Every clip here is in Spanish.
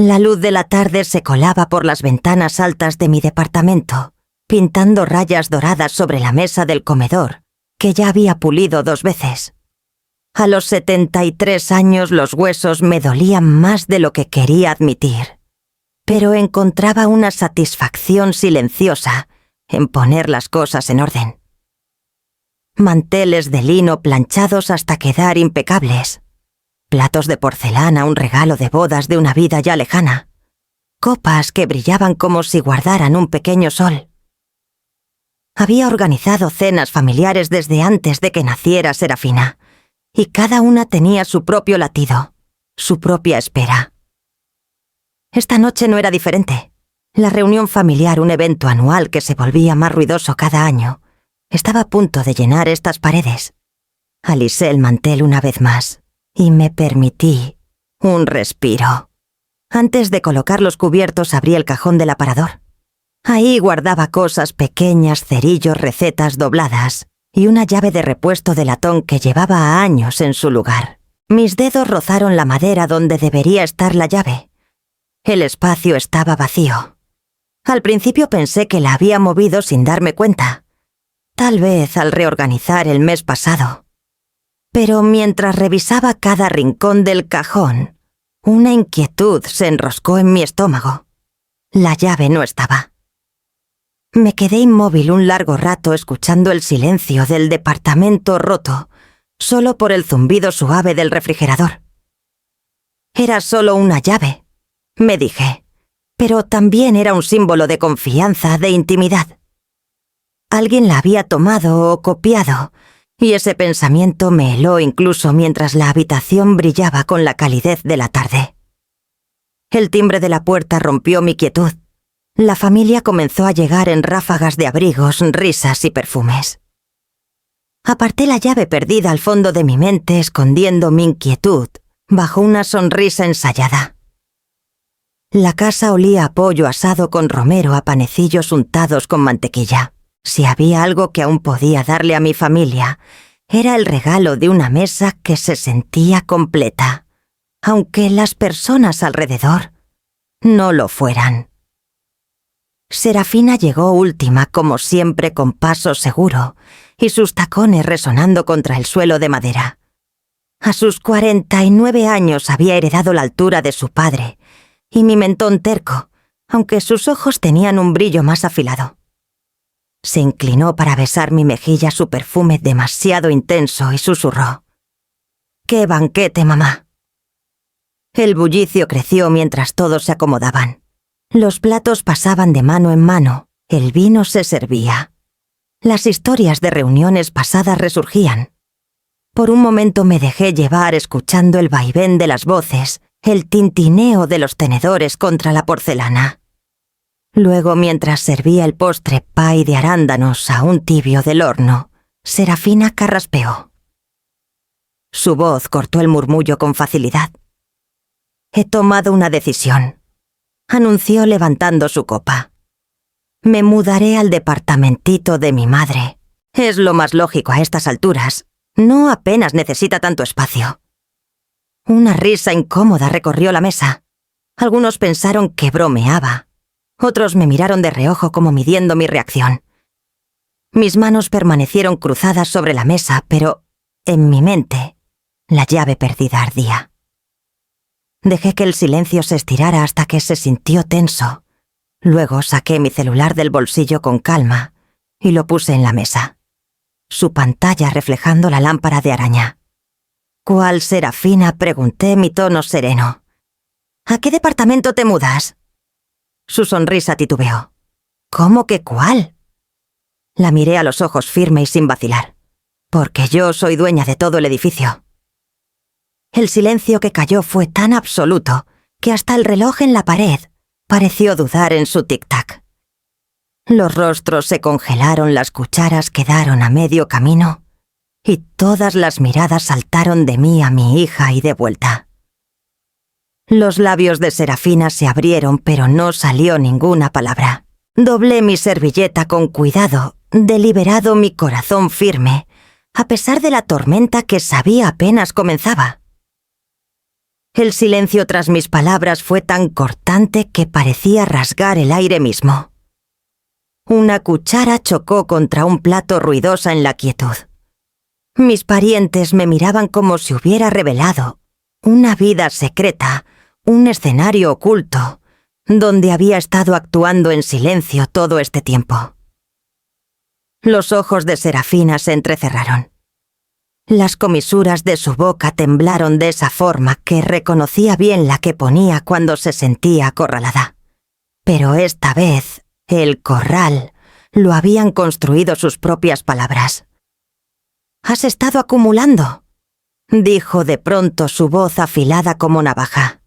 La luz de la tarde se colaba por las ventanas altas de mi departamento, pintando rayas doradas sobre la mesa del comedor, que ya había pulido 2 veces. A los 73 años los huesos me dolían más de lo que quería admitir, pero encontraba una satisfacción silenciosa en poner las cosas en orden. Manteles de lino planchados hasta quedar impecables, platos de porcelana, un regalo de bodas de una vida ya lejana, copas que brillaban como si guardaran un pequeño sol. Había organizado cenas familiares desde antes de que naciera Serafina, y cada una tenía su propio latido, su propia espera. Esta noche no era diferente. La reunión familiar, un evento anual que se volvía más ruidoso cada año, estaba a punto de llenar estas paredes. Alisé el mantel una vez más y me permití un respiro. Antes de colocar los cubiertos abrí el cajón del aparador. Ahí guardaba cosas pequeñas, cerillos, recetas dobladas y una llave de repuesto de latón que llevaba años en su lugar. Mis dedos rozaron la madera donde debería estar la llave. El espacio estaba vacío. Al principio pensé que la había movido sin darme cuenta, tal vez al reorganizar el mes pasado. Pero mientras revisaba cada rincón del cajón, una inquietud se enroscó en mi estómago. La llave no estaba. Me quedé inmóvil un largo rato escuchando el silencio del departamento roto, solo por el zumbido suave del refrigerador. Era solo una llave, me dije, pero también era un símbolo de confianza, de intimidad. Alguien la había tomado o copiado, y ese pensamiento me heló incluso mientras la habitación brillaba con la calidez de la tarde. El timbre de la puerta rompió mi quietud. La familia comenzó a llegar en ráfagas de abrigos, risas y perfumes. Aparté la llave perdida al fondo de mi mente, escondiendo mi inquietud bajo una sonrisa ensayada. La casa olía a pollo asado con romero, a panecillos untados con mantequilla. Si había algo que aún podía darle a mi familia, era el regalo de una mesa que se sentía completa, aunque las personas alrededor no lo fueran. Serafina llegó última, como siempre, con paso seguro, y sus tacones resonando contra el suelo de madera. A sus 49 años había heredado la altura de su padre, y mi mentón terco, aunque sus ojos tenían un brillo más afilado. Se inclinó para besar mi mejilla, su perfume demasiado intenso, y susurró: «¡Qué banquete, mamá!». El bullicio creció mientras todos se acomodaban. Los platos pasaban de mano en mano, el vino se servía. Las historias de reuniones pasadas resurgían. Por un momento me dejé llevar escuchando el vaivén de las voces, el tintineo de los tenedores contra la porcelana. Luego, mientras servía el postre pie de arándanos aún tibio del horno, Serafina carraspeó. Su voz cortó el murmullo con facilidad. «He tomado una decisión», anunció levantando su copa. «Me mudaré al departamentito de mi madre. Es lo más lógico a estas alturas. No apenas necesita tanto espacio». Una risa incómoda recorrió la mesa. Algunos pensaron que bromeaba. Otros me miraron de reojo como midiendo mi reacción. Mis manos permanecieron cruzadas sobre la mesa, pero, en mi mente, la llave perdida ardía. Dejé que el silencio se estirara hasta que se sintió tenso. Luego saqué mi celular del bolsillo con calma y lo puse en la mesa. Su pantalla reflejando la lámpara de araña. «¿Cuál, Serafina?», pregunté, mi tono sereno. «¿A qué departamento te mudas?». Su sonrisa titubeó. «¿Cómo que cuál?». La miré a los ojos firme y sin vacilar. «Porque yo soy dueña de todo el edificio». El silencio que cayó fue tan absoluto que hasta el reloj en la pared pareció dudar en su tic-tac. Los rostros se congelaron, las cucharas quedaron a medio camino y todas las miradas saltaron de mí a mi hija y de vuelta. Los labios de Serafina se abrieron, pero no salió ninguna palabra. Doblé mi servilleta con cuidado, deliberado, mi corazón firme, a pesar de la tormenta que sabía apenas comenzaba. El silencio tras mis palabras fue tan cortante que parecía rasgar el aire mismo. Una cuchara chocó contra un plato ruidosa en la quietud. Mis parientes me miraban como si hubiera revelado una vida secreta, un escenario oculto, donde había estado actuando en silencio todo este tiempo. Los ojos de Serafina se entrecerraron. Las comisuras de su boca temblaron de esa forma que reconocía bien la que ponía cuando se sentía acorralada. Pero esta vez, el corral lo habían construido sus propias palabras. «Has estado acumulando», dijo de pronto su voz afilada como navaja.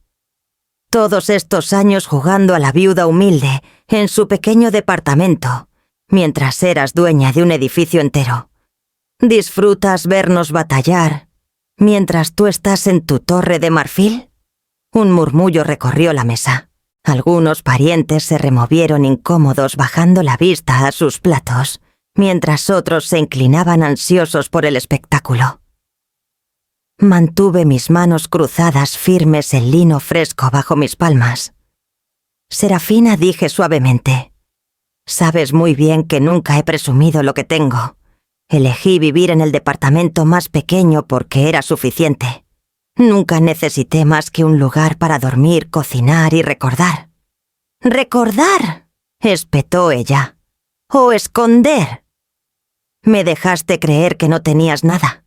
«Todos estos años jugando a la viuda humilde en su pequeño departamento, mientras eras dueña de un edificio entero. ¿Disfrutas vernos batallar mientras tú estás en tu torre de marfil?» Un murmullo recorrió la mesa. Algunos parientes se removieron incómodos bajando la vista a sus platos, mientras otros se inclinaban ansiosos por el espectáculo. Mantuve mis manos cruzadas firmes en lino fresco bajo mis palmas. «Serafina», dije suavemente, «sabes muy bien que nunca he presumido lo que tengo. Elegí vivir en el departamento más pequeño porque era suficiente. Nunca necesité más que un lugar para dormir, cocinar y recordar». «¿Recordar?», espetó ella. «¿O esconder? Me dejaste creer que no tenías nada,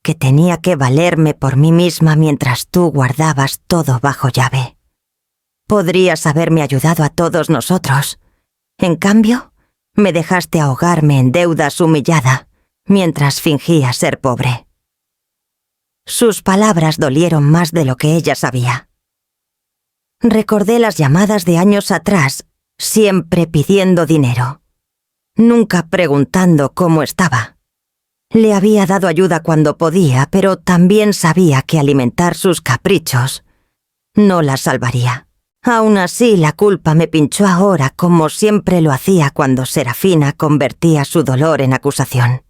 que tenía que valerme por mí misma mientras tú guardabas todo bajo llave. Podrías haberme ayudado a todos nosotros. En cambio, me dejaste ahogarme en deudas humillada, mientras fingía ser pobre». Sus palabras dolieron más de lo que ella sabía. Recordé las llamadas de años atrás, siempre pidiendo dinero, nunca preguntando cómo estaba. Le había dado ayuda cuando podía, pero también sabía que alimentar sus caprichos no la salvaría. Aún así, la culpa me pinchó ahora como siempre lo hacía cuando Serafina convertía su dolor en acusación.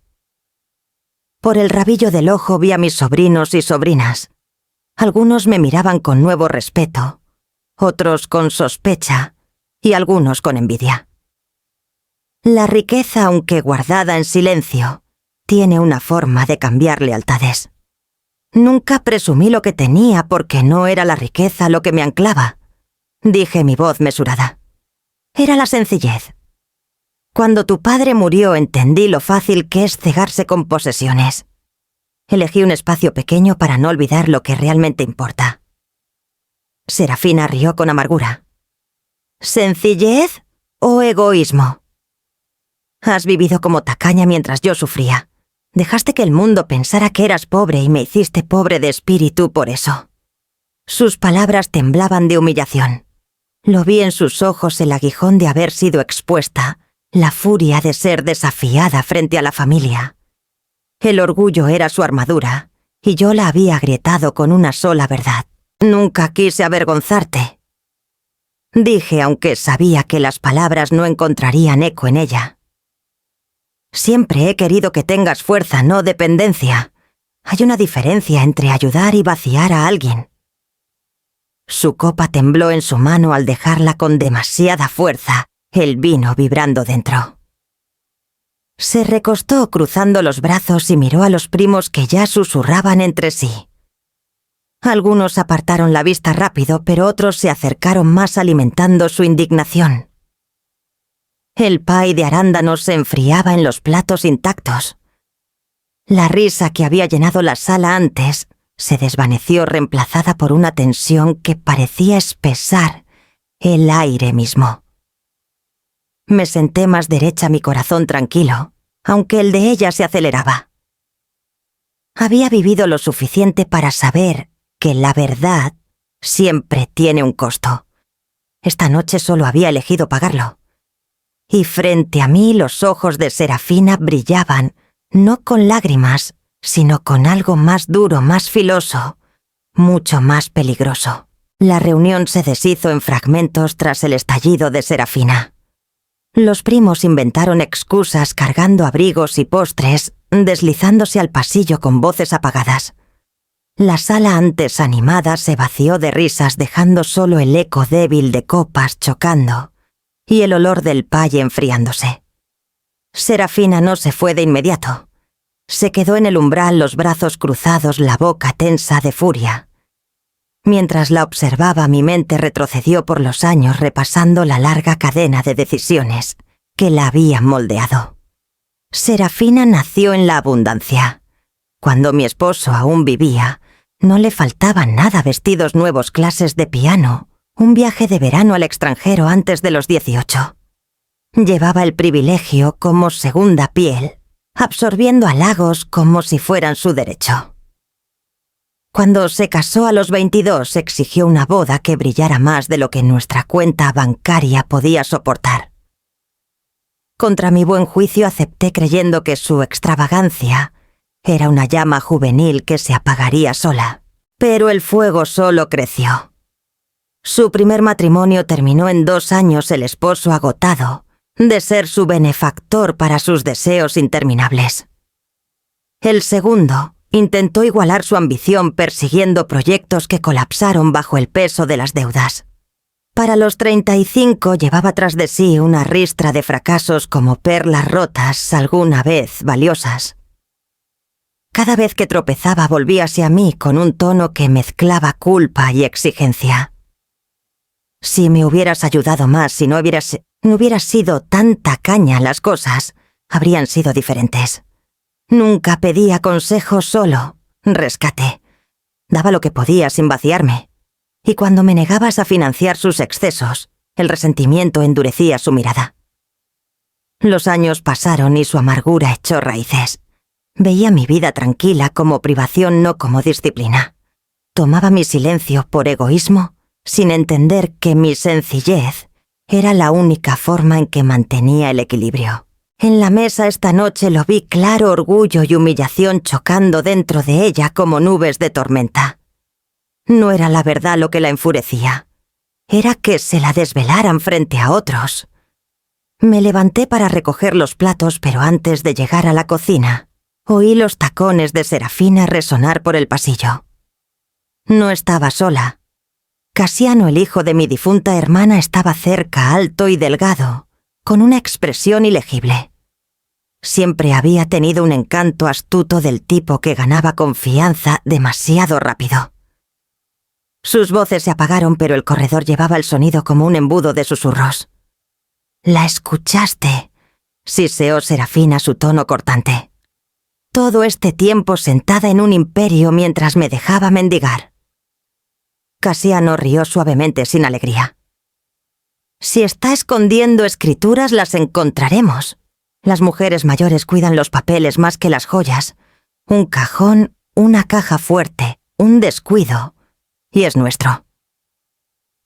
Por el rabillo del ojo vi a mis sobrinos y sobrinas. Algunos me miraban con nuevo respeto, otros con sospecha y algunos con envidia. La riqueza, aunque guardada en silencio, tiene una forma de cambiar lealtades. Nunca presumí lo que tenía porque no era la riqueza lo que me anclaba, dije mi voz mesurada. Era la sencillez. Cuando tu padre murió entendí lo fácil que es cegarse con posesiones. Elegí un espacio pequeño para no olvidar lo que realmente importa. Serafina rió con amargura. ¿Sencillez o egoísmo? Has vivido como tacaña mientras yo sufría. Dejaste que el mundo pensara que eras pobre y me hiciste pobre de espíritu por eso. Sus palabras temblaban de humillación. Lo vi en sus ojos el aguijón de haber sido expuesta, la furia de ser desafiada frente a la familia. El orgullo era su armadura, y yo la había agrietado con una sola verdad. Nunca quise avergonzarte, dije, aunque sabía que las palabras no encontrarían eco en ella. Siempre he querido que tengas fuerza, no dependencia. Hay una diferencia entre ayudar y vaciar a alguien. Su copa tembló en su mano al dejarla con demasiada fuerza, el vino vibrando dentro. Se recostó cruzando los brazos y miró a los primos que ya susurraban entre sí. Algunos apartaron la vista rápido, pero otros se acercaron más alimentando su indignación. El pay de arándanos se enfriaba en los platos intactos. La risa que había llenado la sala antes se desvaneció reemplazada por una tensión que parecía espesar el aire mismo. Me senté más derecha, mi corazón tranquilo, aunque el de ella se aceleraba. Había vivido lo suficiente para saber que la verdad siempre tiene un costo. Esta noche solo había elegido pagarlo. Y frente a mí los ojos de Serafina brillaban, no con lágrimas, sino con algo más duro, más filoso, mucho más peligroso. La reunión se deshizo en fragmentos tras el estallido de Serafina. Los primos inventaron excusas cargando abrigos y postres, deslizándose al pasillo con voces apagadas. La sala antes animada se vació de risas, dejando solo el eco débil de copas chocando y el olor del pay enfriándose. Serafina no se fue de inmediato. Se quedó en el umbral, los brazos cruzados, la boca tensa de furia. Mientras la observaba, mi mente retrocedió por los años repasando la larga cadena de decisiones que la habían moldeado. Serafina nació en la abundancia. Cuando mi esposo aún vivía, no le faltaban nada: vestidos nuevos, clases de piano, un viaje de verano al extranjero antes de los 18. Llevaba el privilegio como segunda piel, absorbiendo halagos como si fueran su derecho. Cuando se casó a los 22, exigió una boda que brillara más de lo que nuestra cuenta bancaria podía soportar. Contra mi buen juicio acepté, creyendo que su extravagancia era una llama juvenil que se apagaría sola, pero el fuego solo creció. Su primer matrimonio terminó en 2 años, el esposo agotado de ser su benefactor para sus deseos interminables. El segundo intentó igualar su ambición persiguiendo proyectos que colapsaron bajo el peso de las deudas. Para los 35 llevaba tras de sí una ristra de fracasos como perlas rotas, alguna vez valiosas. Cada vez que tropezaba volvía hacia mí con un tono que mezclaba culpa y exigencia. Si me hubieras ayudado más, si no hubieras sido tan tacaña, las cosas habrían sido diferentes. Nunca pedía consejo, solo rescate. Daba lo que podía sin vaciarme. Y cuando me negabas a financiar sus excesos, el resentimiento endurecía su mirada. Los años pasaron y su amargura echó raíces. Veía mi vida tranquila como privación, no como disciplina. Tomaba mi silencio por egoísmo, sin entender que mi sencillez era la única forma en que mantenía el equilibrio. En la mesa esta noche lo vi claro: orgullo y humillación chocando dentro de ella como nubes de tormenta. No era la verdad lo que la enfurecía. Era que se la desvelaran frente a otros. Me levanté para recoger los platos, pero antes de llegar a la cocina, oí los tacones de Serafina resonar por el pasillo. No estaba sola. Casiano, el hijo de mi difunta hermana, estaba cerca, alto y delgado, con una expresión ilegible. Siempre había tenido un encanto astuto, del tipo que ganaba confianza demasiado rápido. Sus voces se apagaron, pero el corredor llevaba el sonido como un embudo de susurros. «¿La escuchaste?», siseó Serafina, su tono cortante. Todo este tiempo sentada en un imperio mientras me dejaba mendigar. Casiano rió suavemente, sin alegría. «Si está escondiendo escrituras, las encontraremos. Las mujeres mayores cuidan los papeles más que las joyas. Un cajón, una caja fuerte, un descuido, y es nuestro».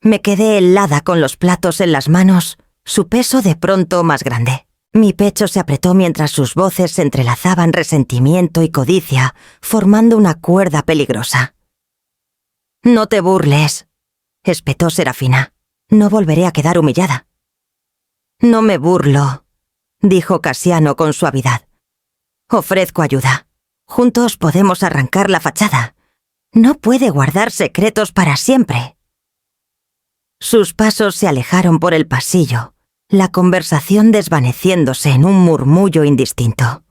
Me quedé helada con los platos en las manos, su peso de pronto más grande. Mi pecho se apretó mientras sus voces se entrelazaban: resentimiento y codicia, formando una cuerda peligrosa. «No te burles», espetó Serafina. «No volveré a quedar humillada». «No me burlo», dijo Casiano con suavidad. «Ofrezco ayuda. Juntos podemos arrancar la fachada. No puede guardar secretos para siempre». Sus pasos se alejaron por el pasillo, la conversación desvaneciéndose en un murmullo indistinto.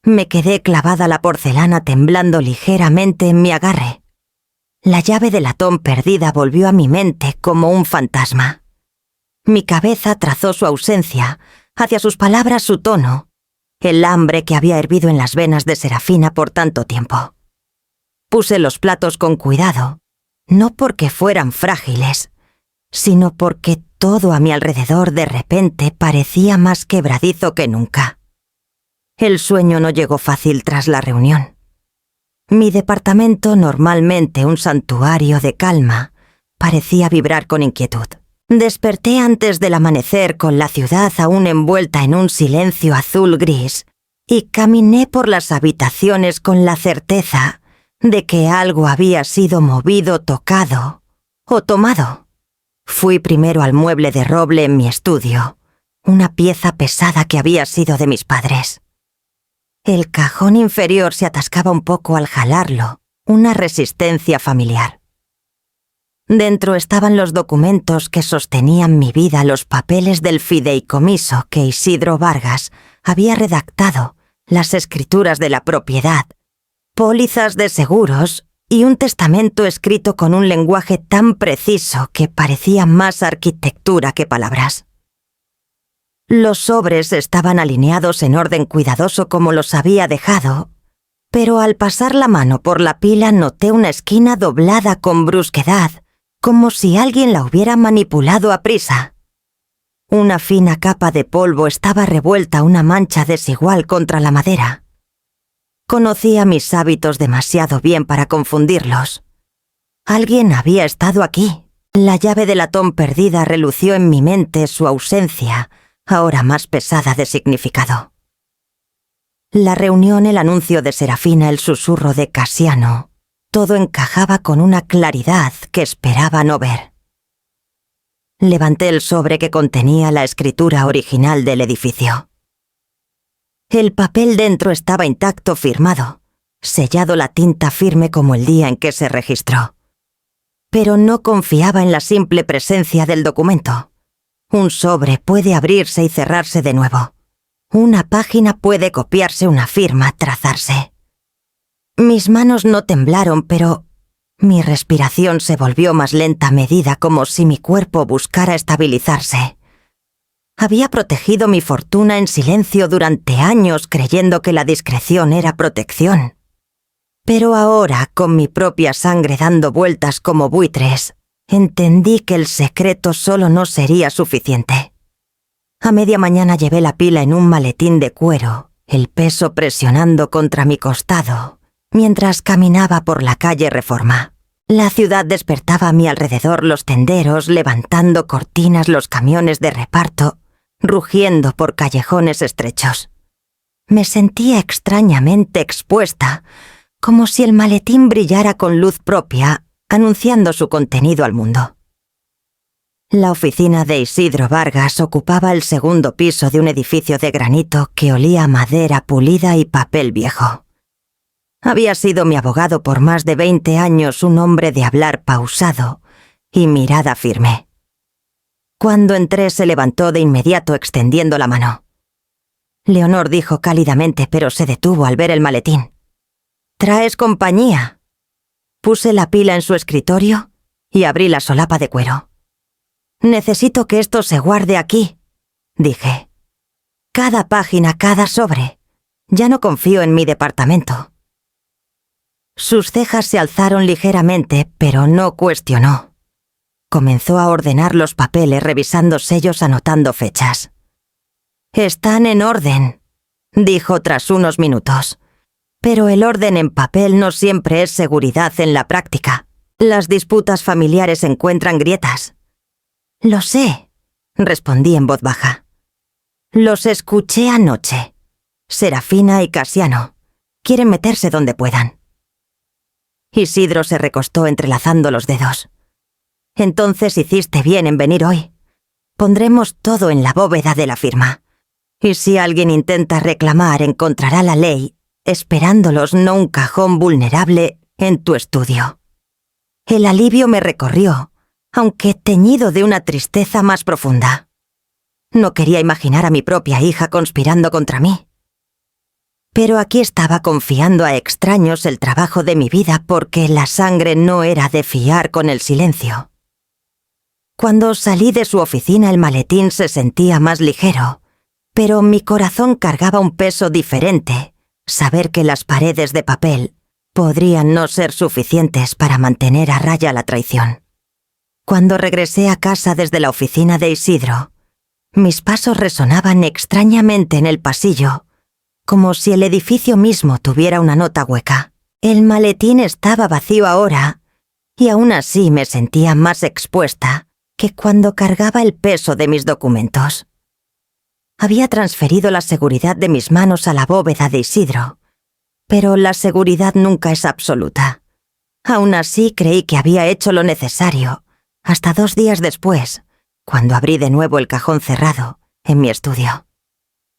Me quedé clavada a la porcelana, temblando ligeramente en mi agarre. La llave de latón perdida volvió a mi mente como un fantasma. Mi cabeza trazó su ausencia, hacia sus palabras su tono, el hambre que había hervido en las venas de Serafina por tanto tiempo. Puse los platos con cuidado, no porque fueran frágiles, sino porque todo a mi alrededor de repente parecía más quebradizo que nunca. El sueño no llegó fácil tras la reunión. Mi departamento, normalmente un santuario de calma, parecía vibrar con inquietud. Desperté antes del amanecer con la ciudad aún envuelta en un silencio azul-gris y caminé por las habitaciones con la certeza de que algo había sido movido, tocado o tomado. Fui primero al mueble de roble en mi estudio, una pieza pesada que había sido de mis padres. El cajón inferior se atascaba un poco al jalarlo, una resistencia familiar. Dentro estaban los documentos que sostenían mi vida, los papeles del fideicomiso que Isidro Vargas había redactado, las escrituras de la propiedad, pólizas de seguros y un testamento escrito con un lenguaje tan preciso que parecía más arquitectura que palabras. Los sobres estaban alineados en orden cuidadoso como los había dejado, pero al pasar la mano por la pila noté una esquina doblada con brusquedad, como si alguien la hubiera manipulado a prisa. Una fina capa de polvo estaba revuelta a una mancha desigual contra la madera. Conocía mis hábitos demasiado bien para confundirlos. Alguien había estado aquí. La llave de latón perdida relució en mi mente su ausencia, ahora más pesada de significado. La reunión, el anuncio de Serafina, el susurro de Casiano, todo encajaba con una claridad que esperaba no ver. Levanté el sobre que contenía la escritura original del edificio. El papel dentro estaba intacto, firmado, sellado la tinta firme como el día en que se registró. Pero no confiaba en la simple presencia del documento. Un sobre puede abrirse y cerrarse de nuevo. Una página puede copiarse, una firma trazarse. Mis manos no temblaron, pero mi respiración se volvió más lenta a medida, como si mi cuerpo buscara estabilizarse. Había protegido mi fortuna en silencio durante años, creyendo que la discreción era protección. Pero ahora, con mi propia sangre dando vueltas como buitres, entendí que el secreto solo no sería suficiente. A media mañana llevé la pila en un maletín de cuero, el peso presionando contra mi costado, mientras caminaba por la calle Reforma. La ciudad despertaba a mi alrededor, los tenderos levantando cortinas, los camiones de reparto, rugiendo por callejones estrechos. Me sentía extrañamente expuesta, como si el maletín brillara con luz propia, anunciando su contenido al mundo. La oficina de Isidro Vargas ocupaba el segundo piso de un edificio de granito que olía a madera pulida y papel viejo. Había sido mi abogado por más de 20 años, un hombre de hablar pausado y mirada firme. Cuando entré se levantó de inmediato extendiendo la mano. Leonor, dijo cálidamente, pero se detuvo al ver el maletín. «¿Traes compañía?» Puse la pila en su escritorio y abrí la solapa de cuero. «Necesito que esto se guarde aquí», dije. «Cada página, cada sobre. Ya no confío en mi departamento». Sus cejas se alzaron ligeramente, pero no cuestionó. Comenzó a ordenar los papeles, revisando sellos, anotando fechas. «Están en orden», dijo tras unos minutos. «Pero el orden en papel no siempre es seguridad en la práctica. Las disputas familiares encuentran grietas». «Lo sé», respondí en voz baja. «Los escuché anoche. Serafina y Casiano quieren meterse donde puedan». Isidro se recostó entrelazando los dedos. «Entonces hiciste bien en venir hoy. Pondremos todo en la bóveda de la firma. Y si alguien intenta reclamar, encontrará la ley, esperándolos, no un cajón vulnerable, en tu estudio». El alivio me recorrió, aunque teñido de una tristeza más profunda. No quería imaginar a mi propia hija conspirando contra mí. Pero aquí estaba confiando a extraños el trabajo de mi vida, porque la sangre no era de fiar con el silencio. Cuando salí de su oficina el maletín se sentía más ligero, pero mi corazón cargaba un peso diferente, saber que las paredes de papel podrían no ser suficientes para mantener a raya la traición. Cuando regresé a casa desde la oficina de Isidro, mis pasos resonaban extrañamente en el pasillo, como si el edificio mismo tuviera una nota hueca. El maletín estaba vacío ahora, y aún así me sentía más expuesta que cuando cargaba el peso de mis documentos. Había transferido la seguridad de mis manos a la bóveda de Isidro, pero la seguridad nunca es absoluta. Aún así creí que había hecho lo necesario, hasta 2 días después, cuando abrí de nuevo el cajón cerrado en mi estudio.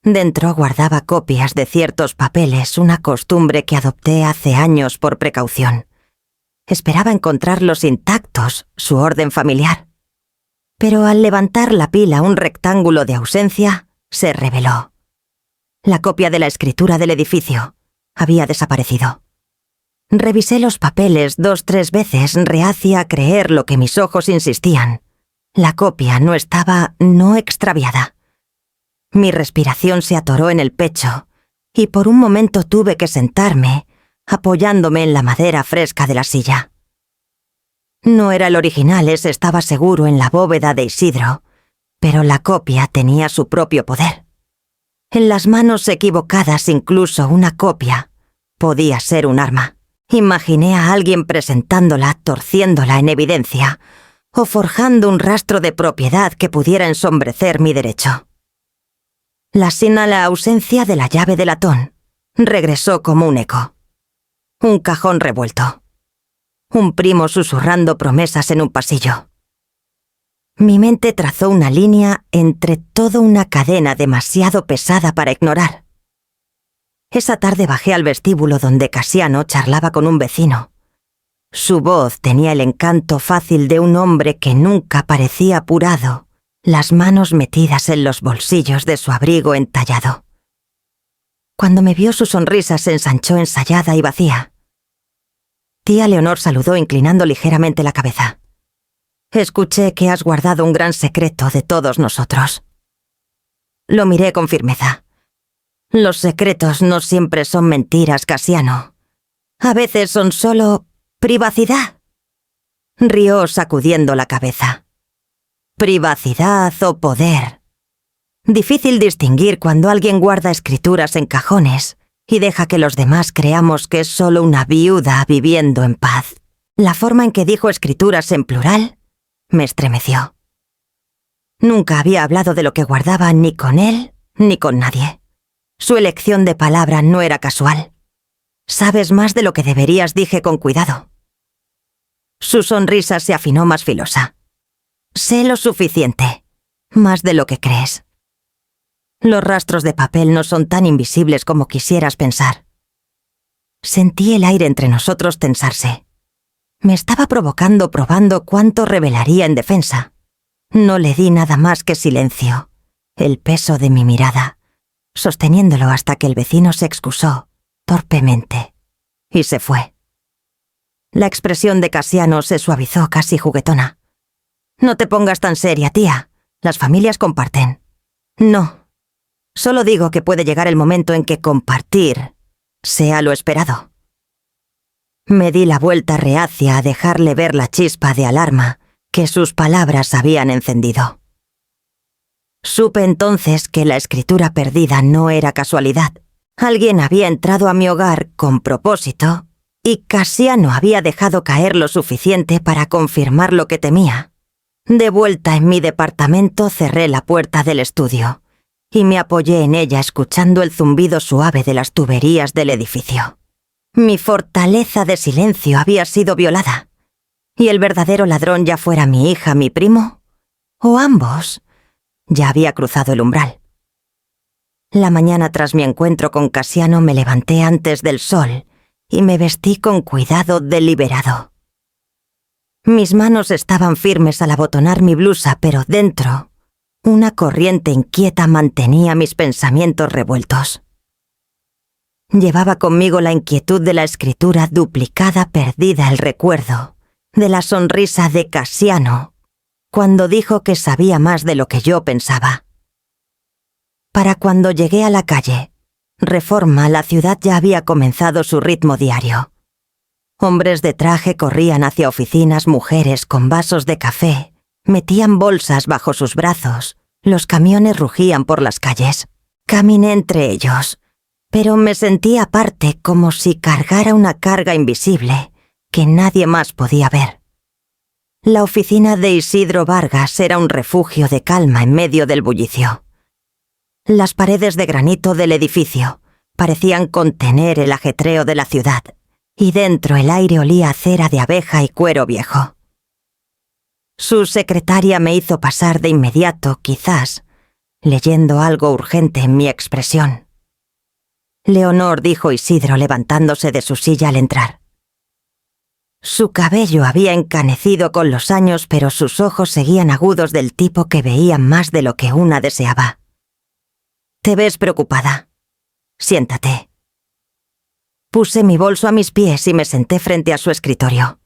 Dentro guardaba copias de ciertos papeles, una costumbre que adopté hace años por precaución. Esperaba encontrarlos intactos, su orden familiar. Pero al levantar la pila un rectángulo de ausencia, se reveló. La copia de la escritura del edificio había desaparecido. Revisé los papeles 2-3 veces, reacia a creer lo que mis ojos insistían. La copia no estaba extraviada. Mi respiración se atoró en el pecho y por un momento tuve que sentarme, apoyándome en la madera fresca de la silla. No era el original, ese estaba seguro en la bóveda de Isidro, pero la copia tenía su propio poder. En las manos equivocadas incluso una copia podía ser un arma. Imaginé a alguien presentándola, torciéndola en evidencia, o forjando un rastro de propiedad que pudiera ensombrecer mi derecho. La ausencia de la llave de latón regresó como un eco. Un cajón revuelto. Un primo susurrando promesas en un pasillo. Mi mente trazó una línea entre toda una cadena demasiado pesada para ignorar. Esa tarde bajé al vestíbulo donde Cassiano charlaba con un vecino. Su voz tenía el encanto fácil de un hombre que nunca parecía apurado, las manos metidas en los bolsillos de su abrigo entallado. Cuando me vio, su sonrisa se ensanchó ensayada y vacía. Tía Leonor saludó inclinando ligeramente la cabeza. Escuché que has guardado un gran secreto de todos nosotros. Lo miré con firmeza. Los secretos no siempre son mentiras, Cassiano. A veces son solo privacidad. Rió sacudiendo la cabeza. Privacidad o poder. Difícil distinguir cuando alguien guarda escrituras en cajones y deja que los demás creamos que es solo una viuda viviendo en paz. La forma en que dijo escrituras en plural me estremeció. Nunca había hablado de lo que guardaba ni con él ni con nadie. Su elección de palabra no era casual. Sabes más de lo que deberías, dije con cuidado. Su sonrisa se afinó más filosa. Sé lo suficiente, más de lo que crees. Los rastros de papel no son tan invisibles como quisieras pensar. Sentí el aire entre nosotros tensarse. Me estaba probando cuánto revelaría en defensa. No le di nada más que silencio, el peso de mi mirada, sosteniéndolo hasta que el vecino se excusó, torpemente, y se fue. La expresión de Cassiano se suavizó casi juguetona. No te pongas tan seria, tía. Las familias comparten. No. Solo digo que puede llegar el momento en que compartir sea lo esperado. Me di la vuelta reacia a dejarle ver la chispa de alarma que sus palabras habían encendido. Supe entonces que la escritura perdida no era casualidad. Alguien había entrado a mi hogar con propósito y Cassiano había dejado caer lo suficiente para confirmar lo que temía. De vuelta en mi departamento cerré la puerta del estudio y me apoyé en ella escuchando el zumbido suave de las tuberías del edificio. Mi fortaleza de silencio había sido violada. ¿Y el verdadero ladrón ya fuera mi hija, mi primo? ¿O ambos? Ya había cruzado el umbral. La mañana tras mi encuentro con Cassiano me levanté antes del sol y me vestí con cuidado deliberado. Mis manos estaban firmes al abotonar mi blusa, pero dentro, una corriente inquieta mantenía mis pensamientos revueltos. Llevaba conmigo la inquietud de la escritura duplicada, perdida el recuerdo de la sonrisa de Cassiano cuando dijo que sabía más de lo que yo pensaba. Para cuando llegué a la calle Reforma, la ciudad ya había comenzado su ritmo diario. Hombres de traje corrían hacia oficinas, mujeres con vasos de café metían bolsas bajo sus brazos, los camiones rugían por las calles. Caminé entre ellos, pero me sentí aparte, como si cargara una carga invisible que nadie más podía ver. La oficina de Isidro Vargas era un refugio de calma en medio del bullicio. Las paredes de granito del edificio parecían contener el ajetreo de la ciudad, y dentro el aire olía a cera de abeja y cuero viejo. Su secretaria me hizo pasar de inmediato, quizás, leyendo algo urgente en mi expresión. Leonor, dijo Isidro levantándose de su silla al entrar. Su cabello había encanecido con los años, pero sus ojos seguían agudos del tipo que veía más de lo que una deseaba. «Te ves preocupada. Siéntate». Puse mi bolso a mis pies y me senté frente a su escritorio.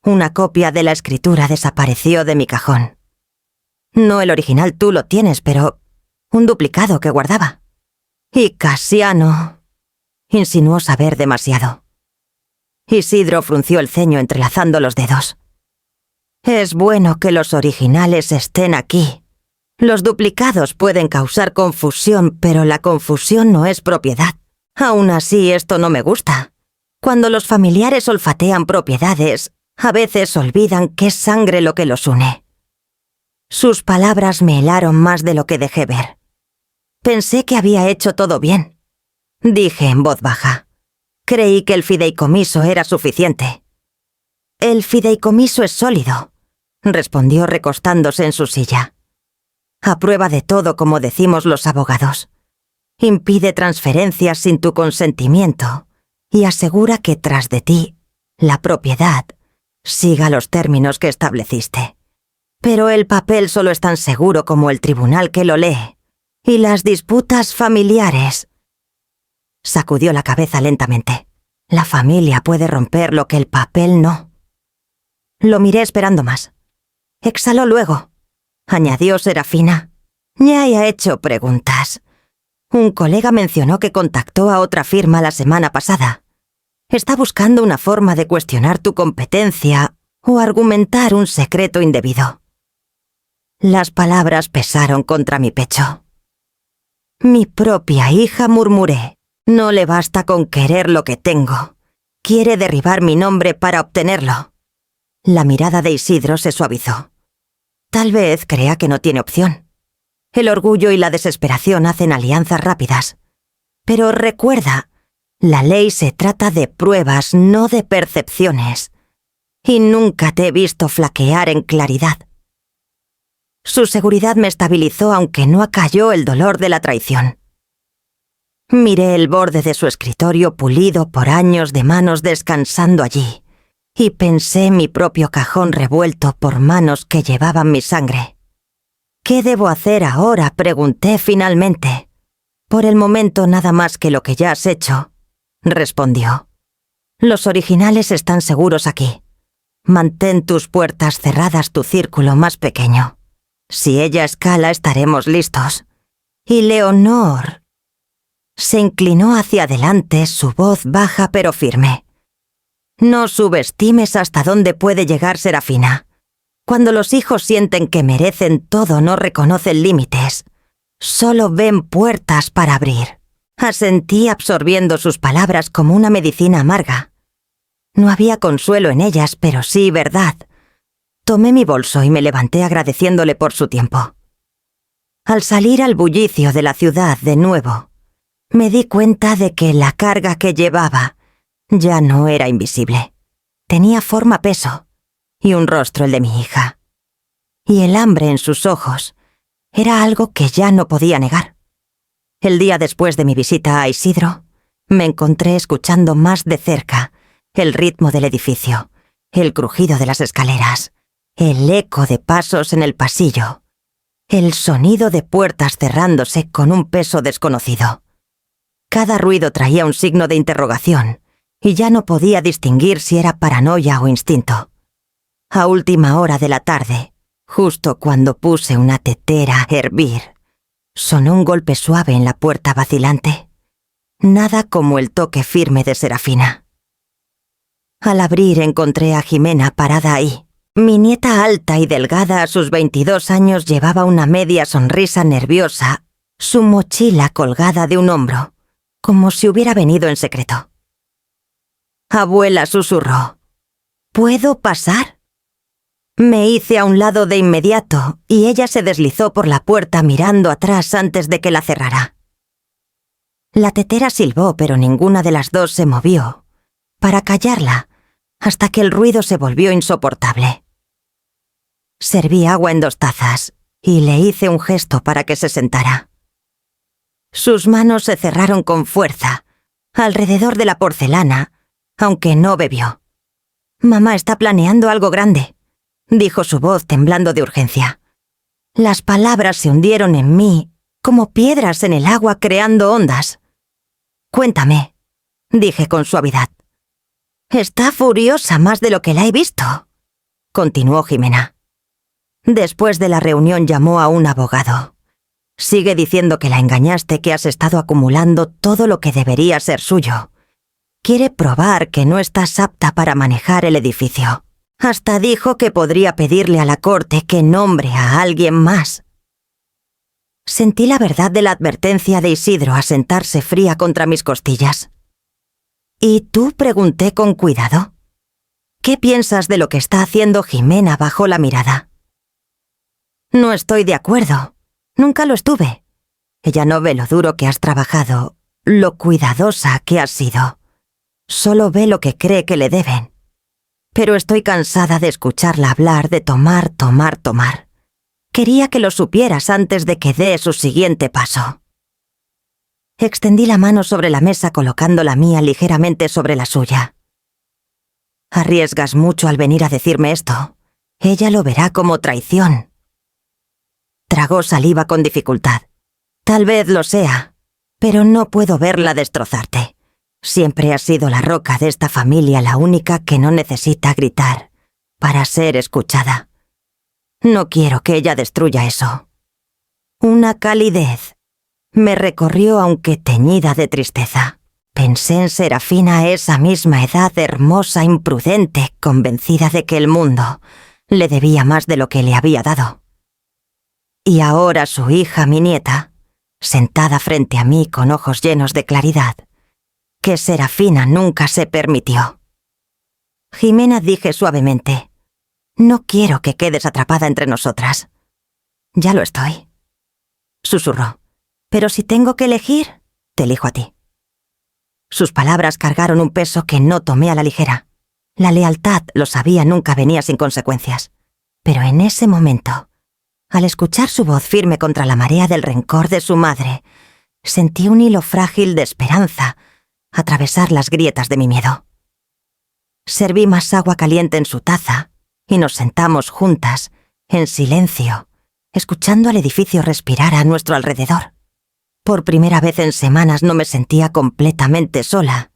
Una copia de la escritura desapareció de mi cajón. No el original, tú lo tienes, pero un duplicado que guardaba. Y Cassiano, insinuó saber demasiado. Isidro frunció el ceño entrelazando los dedos. Es bueno que los originales estén aquí. Los duplicados pueden causar confusión, pero la confusión no es propiedad. Aún así, esto no me gusta. Cuando los familiares olfatean propiedades, a veces olvidan que es sangre lo que los une. Sus palabras me helaron más de lo que dejé ver. Pensé que había hecho todo bien. Dije en voz baja. Creí que el fideicomiso era suficiente. El fideicomiso es sólido, respondió recostándose en su silla. A prueba de todo, como decimos los abogados. Impide transferencias sin tu consentimiento y asegura que tras de ti, la propiedad siga los términos que estableciste. Pero el papel solo es tan seguro como el tribunal que lo lee. Y las disputas familiares. Sacudió la cabeza lentamente. La familia puede romper lo que el papel no. Lo miré esperando más. Exhaló luego. Añadió Serafina. Ya he hecho preguntas. Un colega mencionó que contactó a otra firma la semana pasada. Está buscando una forma de cuestionar tu competencia o argumentar un secreto indebido. Las palabras pesaron contra mi pecho. Mi propia hija, murmuré. No le basta con querer lo que tengo. Quiere derribar mi nombre para obtenerlo. La mirada de Isidro se suavizó. Tal vez crea que no tiene opción. El orgullo y la desesperación hacen alianzas rápidas. Pero recuerda, la ley se trata de pruebas, no de percepciones. Y nunca te he visto flaquear en claridad. Su seguridad me estabilizó, aunque no acalló el dolor de la traición. Miré el borde de su escritorio pulido por años de manos descansando allí, y pensé mi propio cajón revuelto por manos que llevaban mi sangre. ¿Qué debo hacer ahora?, pregunté finalmente. Por el momento nada más que lo que ya has hecho, respondió. Los originales están seguros aquí. Mantén tus puertas cerradas, tu círculo más pequeño. Si ella escala, estaremos listos. Y Leonor se inclinó hacia adelante, su voz baja pero firme. No subestimes hasta dónde puede llegar Serafina. Cuando los hijos sienten que merecen todo, no reconocen límites. Solo ven puertas para abrir. Asentí absorbiendo sus palabras como una medicina amarga. No había consuelo en ellas, pero sí verdad. Tomé mi bolso y me levanté agradeciéndole por su tiempo. Al salir al bullicio de la ciudad de nuevo, me di cuenta de que la carga que llevaba ya no era invisible. Tenía forma-peso y un rostro el de mi hija. Y el hambre en sus ojos era algo que ya no podía negar. El día después de mi visita a Isidro, me encontré escuchando más de cerca el ritmo del edificio, el crujido de las escaleras, el eco de pasos en el pasillo, el sonido de puertas cerrándose con un peso desconocido. Cada ruido traía un signo de interrogación, y ya no podía distinguir si era paranoia o instinto. A última hora de la tarde, justo cuando puse una tetera a hervir, sonó un golpe suave en la puerta vacilante. Nada como el toque firme de Serafina. Al abrir encontré a Jimena parada ahí. Mi nieta alta y delgada a sus 22 años llevaba una media sonrisa nerviosa, su mochila colgada de un hombro, como si hubiera venido en secreto. Abuela susurró. ¿Puedo pasar? Me hice a un lado de inmediato y ella se deslizó por la puerta mirando atrás antes de que la cerrara. La tetera silbó, pero ninguna de las dos se movió, para callarla, hasta que el ruido se volvió insoportable. Serví agua en 2 tazas y le hice un gesto para que se sentara. Sus manos se cerraron con fuerza, alrededor de la porcelana, aunque no bebió. Mamá está planeando algo grande, dijo su voz temblando de urgencia. Las palabras se hundieron en mí como piedras en el agua creando ondas. Cuéntame, dije con suavidad. Está furiosa más de lo que la he visto, continuó Jimena. Después de la reunión llamó a un abogado. Sigue diciendo que la engañaste, que has estado acumulando todo lo que debería ser suyo. Quiere probar que no estás apta para manejar el edificio. Hasta dijo que podría pedirle a la corte que nombre a alguien más. Sentí la verdad de la advertencia de Isidro asentarse fría contra mis costillas. ¿Y tú? Pregunté con cuidado. ¿Qué piensas de lo que está haciendo Jimena? Bajó la mirada. No estoy de acuerdo. Nunca lo estuve. Ella no ve lo duro que has trabajado, lo cuidadosa que has sido. Solo ve lo que cree que le deben. Pero estoy cansada de escucharla hablar de tomar, tomar, tomar. Quería que lo supieras antes de que dé su siguiente paso. Extendí la mano sobre la mesa colocando la mía ligeramente sobre la suya. Arriesgas mucho al venir a decirme esto. Ella lo verá como traición. Tragó saliva con dificultad. Tal vez lo sea, pero no puedo verla destrozarte. Siempre has sido la roca de esta familia, la única que no necesita gritar para ser escuchada. No quiero que ella destruya eso. Una calidez me recorrió aunque teñida de tristeza. Pensé en Serafina a esa misma edad, hermosa, imprudente, convencida de que el mundo le debía más de lo que le había dado. Y ahora su hija, mi nieta, sentada frente a mí con ojos llenos de claridad, que Serafina nunca se permitió. Jimena, dije suavemente, no quiero que quedes atrapada entre nosotras. Ya lo estoy. Susurró. Pero si tengo que elegir, te elijo a ti. Sus palabras cargaron un peso que no tomé a la ligera. La lealtad, lo sabía, nunca venía sin consecuencias. Pero en ese momento, al escuchar su voz firme contra la marea del rencor de su madre, sentí un hilo frágil de esperanza atravesar las grietas de mi miedo. Serví más agua caliente en su taza y nos sentamos juntas, en silencio, escuchando al edificio respirar a nuestro alrededor. Por primera vez en semanas no me sentía completamente sola,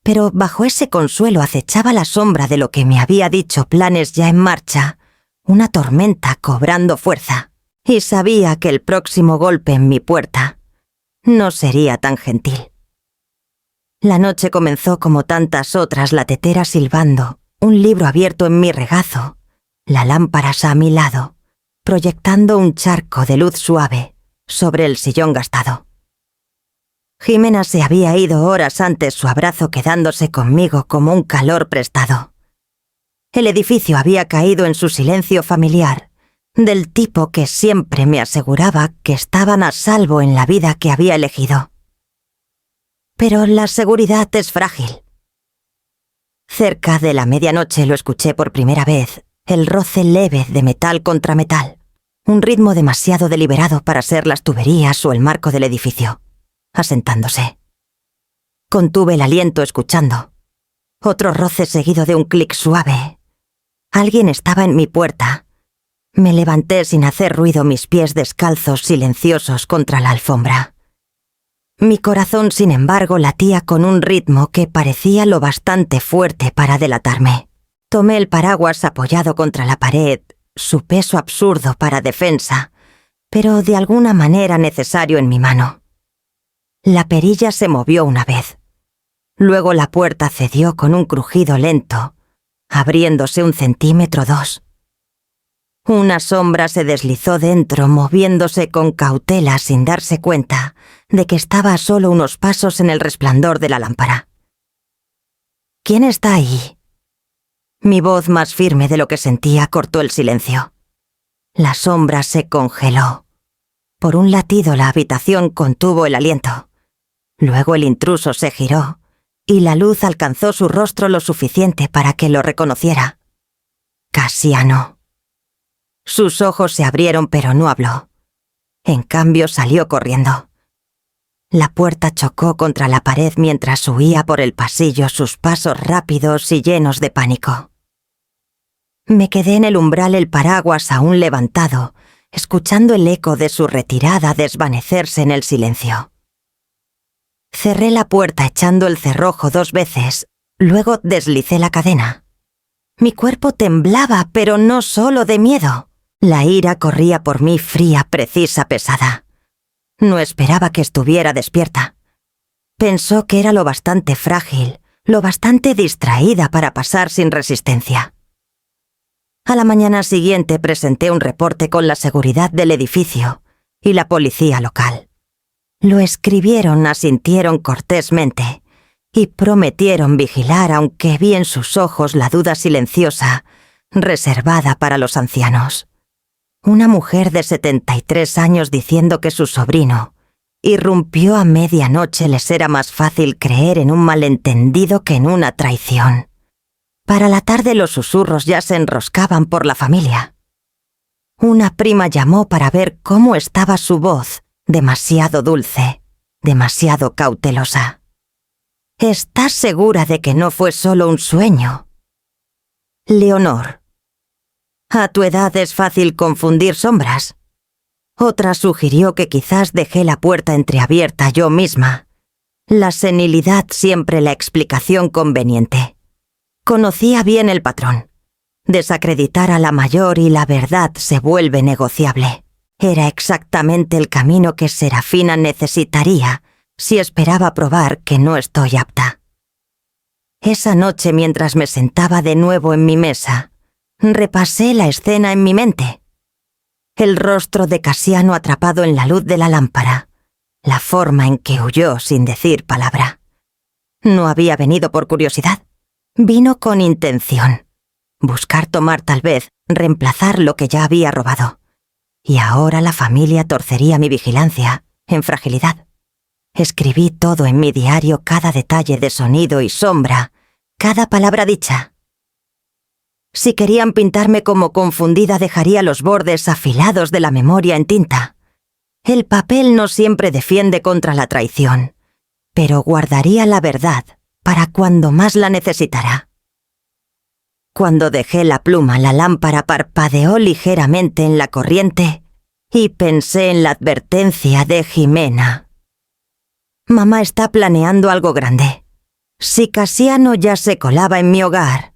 pero bajo ese consuelo acechaba la sombra de lo que me había dicho, planes ya en marcha, una tormenta cobrando fuerza, y sabía que el próximo golpe en mi puerta no sería tan gentil. La noche comenzó como tantas otras, la tetera silbando, un libro abierto en mi regazo, la lámpara a mi lado, proyectando un charco de luz suave sobre el sillón gastado. Jimena se había ido horas antes, su abrazo quedándose conmigo como un calor prestado. El edificio había caído en su silencio familiar, del tipo que siempre me aseguraba que estaban a salvo en la vida que había elegido. Pero la seguridad es frágil. Cerca de la medianoche lo escuché por primera vez, el roce leve de metal contra metal, un ritmo demasiado deliberado para ser las tuberías o el marco del edificio, asentándose. Contuve el aliento escuchando. Otro roce seguido de un clic suave. Alguien estaba en mi puerta. Me levanté sin hacer ruido, mis pies descalzos, silenciosos contra la alfombra. Mi corazón, sin embargo, latía con un ritmo que parecía lo bastante fuerte para delatarme. Tomé el paraguas apoyado contra la pared, su peso absurdo para defensa, pero de alguna manera necesario en mi mano. La perilla se movió una vez. Luego la puerta cedió con un crujido lento, abriéndose 1 centímetro o 2. Una sombra se deslizó dentro, moviéndose con cautela sin darse cuenta de que estaba a solo unos pasos en el resplandor de la lámpara. ¿Quién está ahí? Mi voz, más firme de lo que sentía, cortó el silencio. La sombra se congeló. Por un latido la habitación contuvo el aliento. Luego el intruso se giró, y la luz alcanzó su rostro lo suficiente para que lo reconociera. Casiano. Sus ojos se abrieron, pero no habló. En cambio, salió corriendo. La puerta chocó contra la pared mientras huía por el pasillo, sus pasos rápidos y llenos de pánico. Me quedé en el umbral, el paraguas aún levantado, escuchando el eco de su retirada desvanecerse en el silencio. Cerré la puerta echando el cerrojo 2 veces, luego deslicé la cadena. Mi cuerpo temblaba, pero no solo de miedo. La ira corría por mí fría, precisa, pesada. No esperaba que estuviera despierta. Pensó que era lo bastante frágil, lo bastante distraída para pasar sin resistencia. A la mañana siguiente presenté un reporte con la seguridad del edificio y la policía local. Lo escribieron, asintieron cortésmente y prometieron vigilar, aunque vi en sus ojos la duda silenciosa, reservada para los ancianos. Una mujer de 73 años diciendo que su sobrino irrumpió a medianoche. Les era más fácil creer en un malentendido que en una traición. Para la tarde los susurros ya se enroscaban por la familia. Una prima llamó para ver cómo estaba su voz, demasiado dulce, demasiado cautelosa. ¿Estás segura de que no fue solo un sueño? Leonor. A tu edad es fácil confundir sombras. Otra sugirió que quizás dejé la puerta entreabierta yo misma. La senilidad siempre la explicación conveniente. Conocía bien el patrón. Desacreditar a la mayor y la verdad se vuelve negociable. Era exactamente el camino que Serafina necesitaría si esperaba probar que no estoy apta. Esa noche, mientras me sentaba de nuevo en mi mesa, repasé la escena en mi mente. El rostro de Casiano atrapado en la luz de la lámpara, la forma en que huyó sin decir palabra. No había venido por curiosidad, vino con intención. Buscar tomar, tal vez, reemplazar lo que ya había robado. Y ahora la familia torcería mi vigilancia, en fragilidad. Escribí todo en mi diario, cada detalle de sonido y sombra, cada palabra dicha. Si querían pintarme como confundida, dejaría los bordes afilados de la memoria en tinta. El papel no siempre defiende contra la traición, pero guardaría la verdad para cuando más la necesitara. Cuando dejé la pluma, la lámpara parpadeó ligeramente en la corriente y pensé en la advertencia de Jimena. Mamá está planeando algo grande. Si Casiano ya se colaba en mi hogar,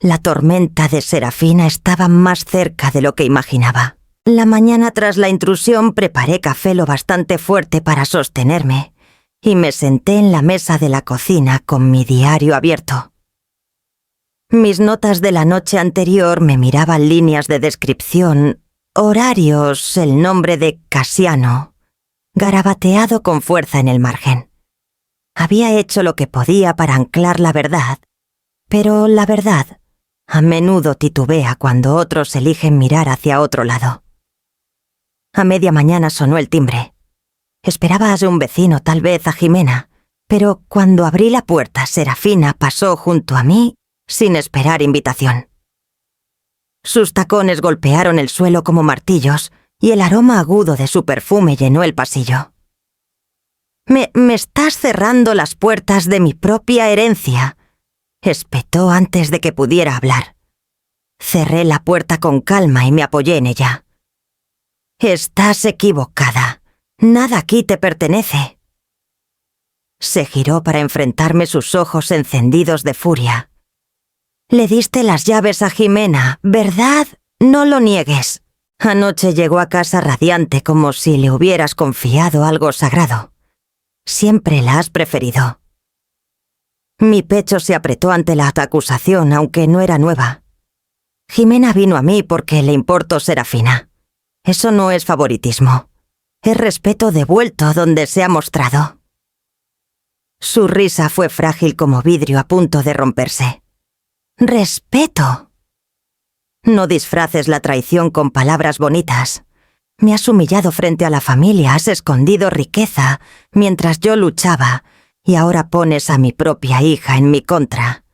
la tormenta de Serafina estaba más cerca de lo que imaginaba. La mañana tras la intrusión preparé café lo bastante fuerte para sostenerme y me senté en la mesa de la cocina con mi diario abierto. Mis notas de la noche anterior me miraban líneas de descripción, horarios, el nombre de Casiano, garabateado con fuerza en el margen. Había hecho lo que podía para anclar la verdad, pero la verdad a menudo titubea cuando otros eligen mirar hacia otro lado. A media mañana sonó el timbre. Esperaba a un vecino, tal vez a Jimena, pero cuando abrí la puerta, Serafina pasó junto a mí sin esperar invitación. Sus tacones golpearon el suelo como martillos y el aroma agudo de su perfume llenó el pasillo. Me estás cerrando las puertas de mi propia herencia», espetó antes de que pudiera hablar. Cerré la puerta con calma y me apoyé en ella. «Estás equivocada. Nada aquí te pertenece». Se giró para enfrentarme, sus ojos encendidos de furia. «Le diste las llaves a Jimena, ¿verdad? No lo niegues. Anoche llegó a casa radiante como si le hubieras confiado algo sagrado. Siempre la has preferido». Mi pecho se apretó ante la acusación, aunque no era nueva. Jimena vino a mí porque le importó Serafina. Eso no es favoritismo. Es respeto devuelto donde se ha mostrado. Su risa fue frágil como vidrio a punto de romperse. «¿Respeto?» No disfraces la traición con palabras bonitas. Me has humillado frente a la familia, has escondido riqueza mientras yo luchaba, y ahora pones a mi propia hija en mi contra.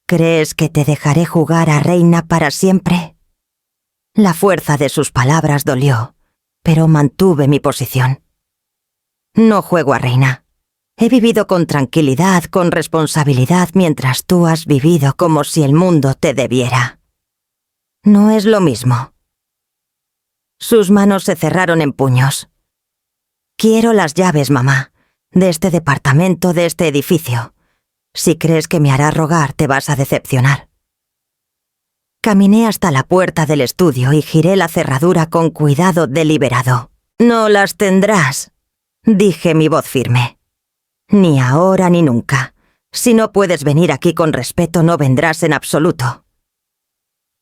¿Crees que te dejaré jugar a reina para siempre? La fuerza de sus palabras dolió, pero mantuve mi posición. No juego a reina. He vivido con tranquilidad, con responsabilidad, mientras tú has vivido como si el mundo te debiera. No es lo mismo. Sus manos se cerraron en puños. Quiero las llaves, mamá, de este departamento, de este edificio. Si crees que me hará rogar, te vas a decepcionar. Caminé hasta la puerta del estudio y giré la cerradura con cuidado deliberado. No las tendrás, dije mi voz firme. Ni ahora ni nunca. Si no puedes venir aquí con respeto, no vendrás en absoluto.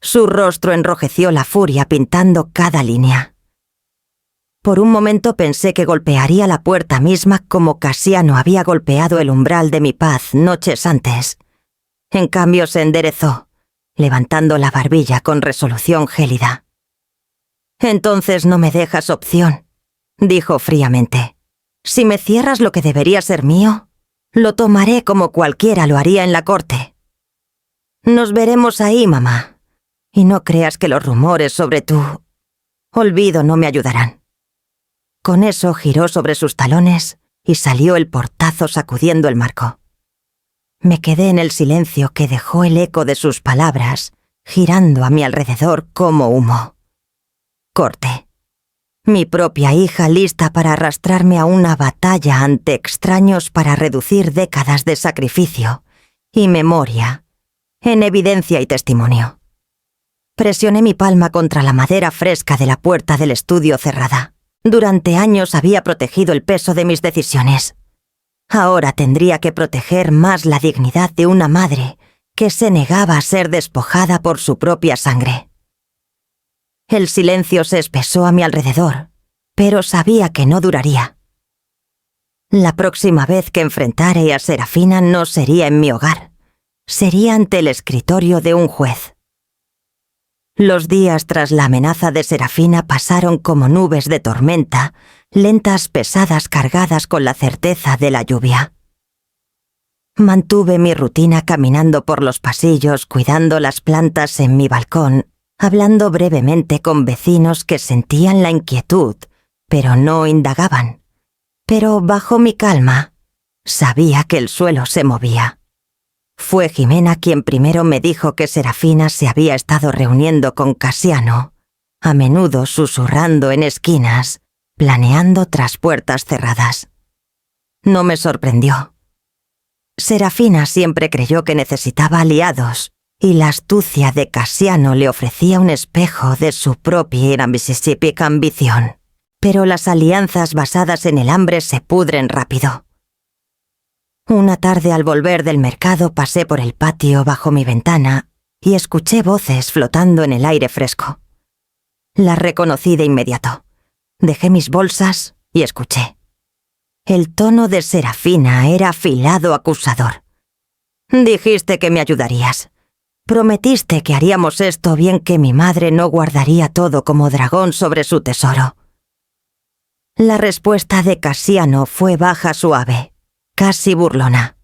Su rostro enrojeció la furia pintando cada línea. Por un momento pensé que golpearía la puerta misma como Cassiano había golpeado el umbral de mi paz noches antes. En cambio se enderezó, levantando la barbilla con resolución gélida. «Entonces no me dejas opción», dijo fríamente. «Si me cierras lo que debería ser mío, lo tomaré como cualquiera lo haría en la corte. Nos veremos ahí, mamá. Y no creas que los rumores sobre tu olvido no me ayudarán». Con eso giró sobre sus talones y salió el portazo sacudiendo el marco. Me quedé en el silencio que dejó el eco de sus palabras, girando a mi alrededor como humo. Corte. Mi propia hija lista para arrastrarme a una batalla ante extraños para reducir décadas de sacrificio y memoria, en evidencia y testimonio. Presioné mi palma contra la madera fresca de la puerta del estudio cerrada. Durante años había protegido el peso de mis decisiones. Ahora tendría que proteger más la dignidad de una madre que se negaba a ser despojada por su propia sangre. El silencio se espesó a mi alrededor, pero sabía que no duraría. La próxima vez que enfrentare a Serafina no sería en mi hogar, sería ante el escritorio de un juez. Los días tras la amenaza de Serafina pasaron como nubes de tormenta, lentas, pesadas, cargadas con la certeza de la lluvia. Mantuve mi rutina caminando por los pasillos, cuidando las plantas en mi balcón, hablando brevemente con vecinos que sentían la inquietud, pero no indagaban. Pero bajo mi calma, sabía que el suelo se movía. Fue Jimena quien primero me dijo que Serafina se había estado reuniendo con Cassiano, a menudo susurrando en esquinas, planeando tras puertas cerradas. No me sorprendió. Serafina siempre creyó que necesitaba aliados, y la astucia de Cassiano le ofrecía un espejo de su propia Mississippi ambición. Pero las alianzas basadas en el hambre se pudren rápido. Una tarde al volver del mercado pasé por el patio bajo mi ventana y escuché voces flotando en el aire fresco. Las reconocí de inmediato. Dejé mis bolsas y escuché. El tono de Serafina era afilado acusador. «Dijiste que me ayudarías. Prometiste que haríamos esto bien, que mi madre no guardaría todo como dragón sobre su tesoro». La respuesta de Cassiano fue baja, suave, casi burlona.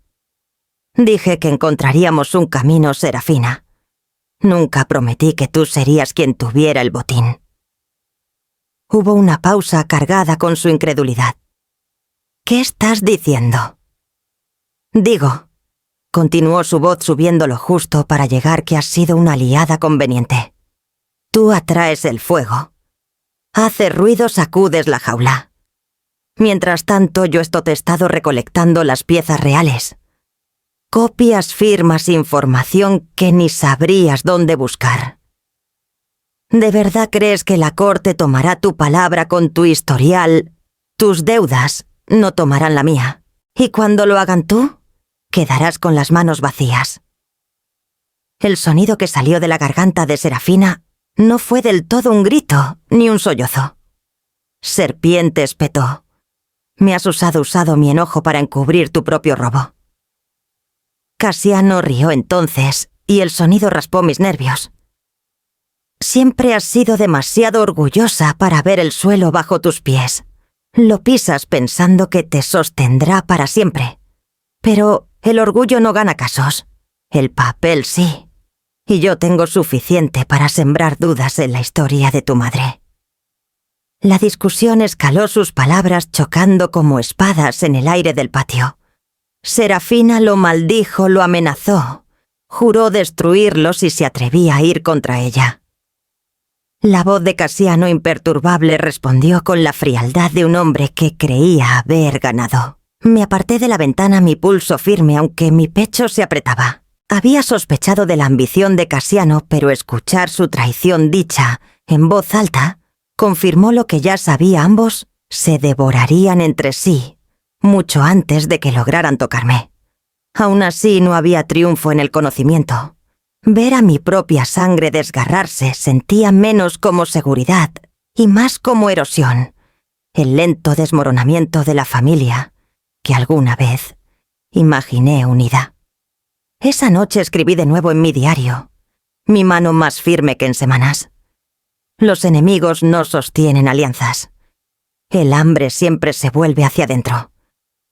«Dije que encontraríamos un camino, Serafina. Nunca prometí que tú serías quien tuviera el botín». Hubo una pausa cargada con su incredulidad. «¿Qué estás diciendo?» «Digo», continuó su voz subiendo lo justo para llegar, «que has sido una aliada conveniente. Tú atraes el fuego. Haces ruido, sacudes la jaula. Mientras tanto, yo he estado recolectando las piezas reales. Copias, firmas, información que ni sabrías dónde buscar. ¿De verdad crees que la corte tomará tu palabra con tu historial? Tus deudas no tomarán la mía. Y cuando lo hagan tú, quedarás con las manos vacías». El sonido que salió de la garganta de Serafina no fue del todo un grito ni un sollozo. «Serpiente», espetó. «Me has usado mi enojo para encubrir tu propio robo». Cassiano rió entonces y el sonido raspó mis nervios. «Siempre has sido demasiado orgullosa para ver el suelo bajo tus pies. Lo pisas pensando que te sostendrá para siempre. Pero el orgullo no gana casos. El papel sí. Y yo tengo suficiente para sembrar dudas en la historia de tu madre». La discusión escaló, sus palabras chocando como espadas en el aire del patio. Serafina lo maldijo, lo amenazó. Juró destruirlo si se atrevía a ir contra ella. La voz de Casiano imperturbable respondió con la frialdad de un hombre que creía haber ganado. Me aparté de la ventana, mi pulso firme, aunque mi pecho se apretaba. Había sospechado de la ambición de Casiano, pero escuchar su traición dicha, en voz alta, confirmó lo que ya sabía: ambos se devorarían entre sí, mucho antes de que lograran tocarme. Aún así no había triunfo en el conocimiento. Ver a mi propia sangre desgarrarse sentía menos como seguridad y más como erosión, el lento desmoronamiento de la familia que alguna vez imaginé unida. Esa noche escribí de nuevo en mi diario, mi mano más firme que en semanas. Los enemigos no sostienen alianzas. El hambre siempre se vuelve hacia adentro.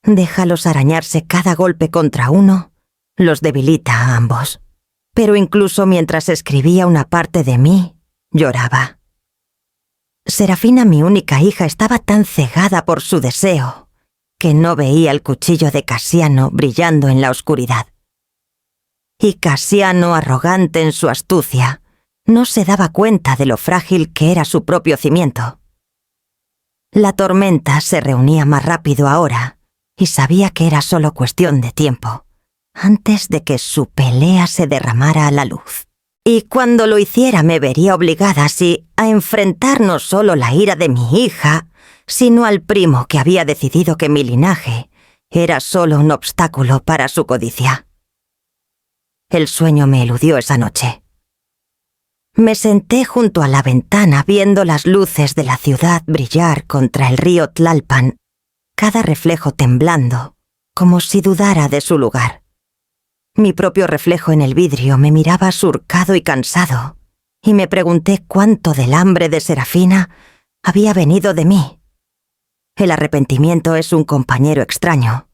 Déjalos arañarse, cada golpe contra uno los debilita a ambos. Pero incluso mientras escribía, una parte de mí lloraba. Serafina, mi única hija, estaba tan cegada por su deseo que no veía el cuchillo de Casiano brillando en la oscuridad. Y Casiano, arrogante en su astucia, no se daba cuenta de lo frágil que era su propio cimiento. La tormenta se reunía más rápido ahora y sabía que era solo cuestión de tiempo, antes de que su pelea se derramara a la luz. Y cuando lo hiciera me vería obligada así a enfrentar no solo la ira de mi hija, sino al primo que había decidido que mi linaje era solo un obstáculo para su codicia. El sueño me eludió esa noche. Me senté junto a la ventana viendo las luces de la ciudad brillar contra el río Tlalpan, cada reflejo temblando, como si dudara de su lugar. Mi propio reflejo en el vidrio me miraba surcado y cansado, y me pregunté cuánto del hambre de Serafina había venido de mí. El arrepentimiento es un compañero extraño.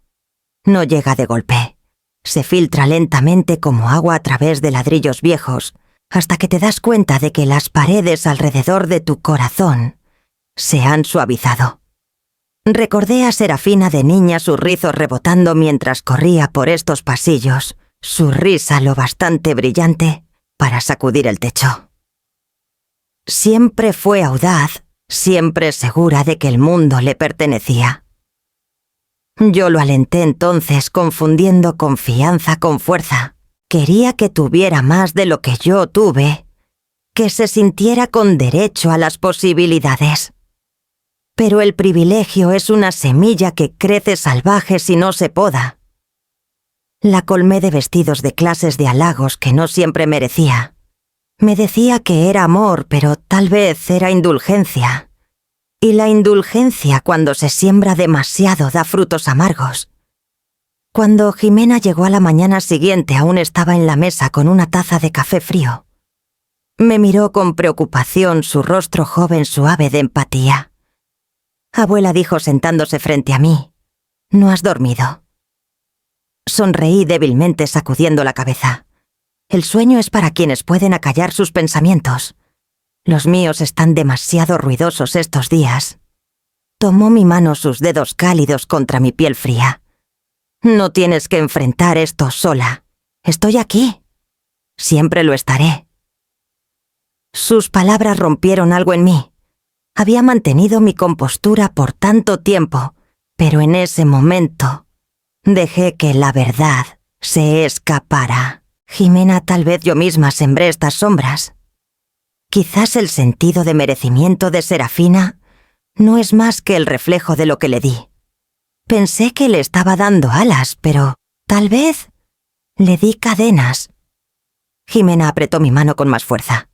No llega de golpe. Se filtra lentamente como agua a través de ladrillos viejos, hasta que te das cuenta de que las paredes alrededor de tu corazón se han suavizado. Recordé a Serafina de niña, sus rizos rebotando mientras corría por estos pasillos, su risa lo bastante brillante para sacudir el techo. Siempre fue audaz, siempre segura de que el mundo le pertenecía. Yo lo alenté entonces, confundiendo confianza con fuerza. Quería que tuviera más de lo que yo tuve, que se sintiera con derecho a las posibilidades. Pero el privilegio es una semilla que crece salvaje si no se poda. La colmé de vestidos de clases de halagos que no siempre merecía. Me decía que era amor, pero tal vez era indulgencia. Y la indulgencia, cuando se siembra demasiado, da frutos amargos. Cuando Jimena llegó a la mañana siguiente, aún estaba en la mesa con una taza de café frío. Me miró con preocupación, su rostro joven suave de empatía. «Abuela», dijo sentándose frente a mí, «¿no has dormido?» Sonreí débilmente, sacudiendo la cabeza. El sueño es para quienes pueden acallar sus pensamientos. Los míos están demasiado ruidosos estos días. Tomó mi mano, sus dedos cálidos contra mi piel fría. «No tienes que enfrentar esto sola. Estoy aquí. Siempre lo estaré». Sus palabras rompieron algo en mí. Había mantenido mi compostura por tanto tiempo, pero en ese momento dejé que la verdad se escapara. Jimena, tal vez yo misma sembré estas sombras. Quizás el sentido de merecimiento de Serafina no es más que el reflejo de lo que le di. Pensé que le estaba dando alas, pero tal vez le di cadenas. Jimena apretó mi mano con más fuerza.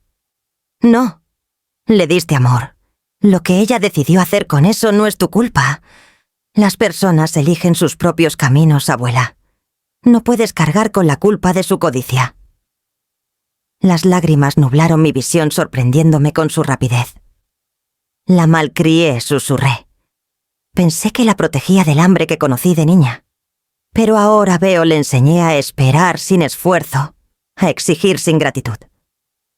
«No, le diste amor. Lo que ella decidió hacer con eso no es tu culpa. Las personas eligen sus propios caminos, abuela. No puedes cargar con la culpa de su codicia». Las lágrimas nublaron mi visión, sorprendiéndome con su rapidez. «La malcrié», susurré. Pensé que la protegía del hambre que conocí de niña. Pero ahora veo, le enseñé a esperar sin esfuerzo, a exigir sin gratitud.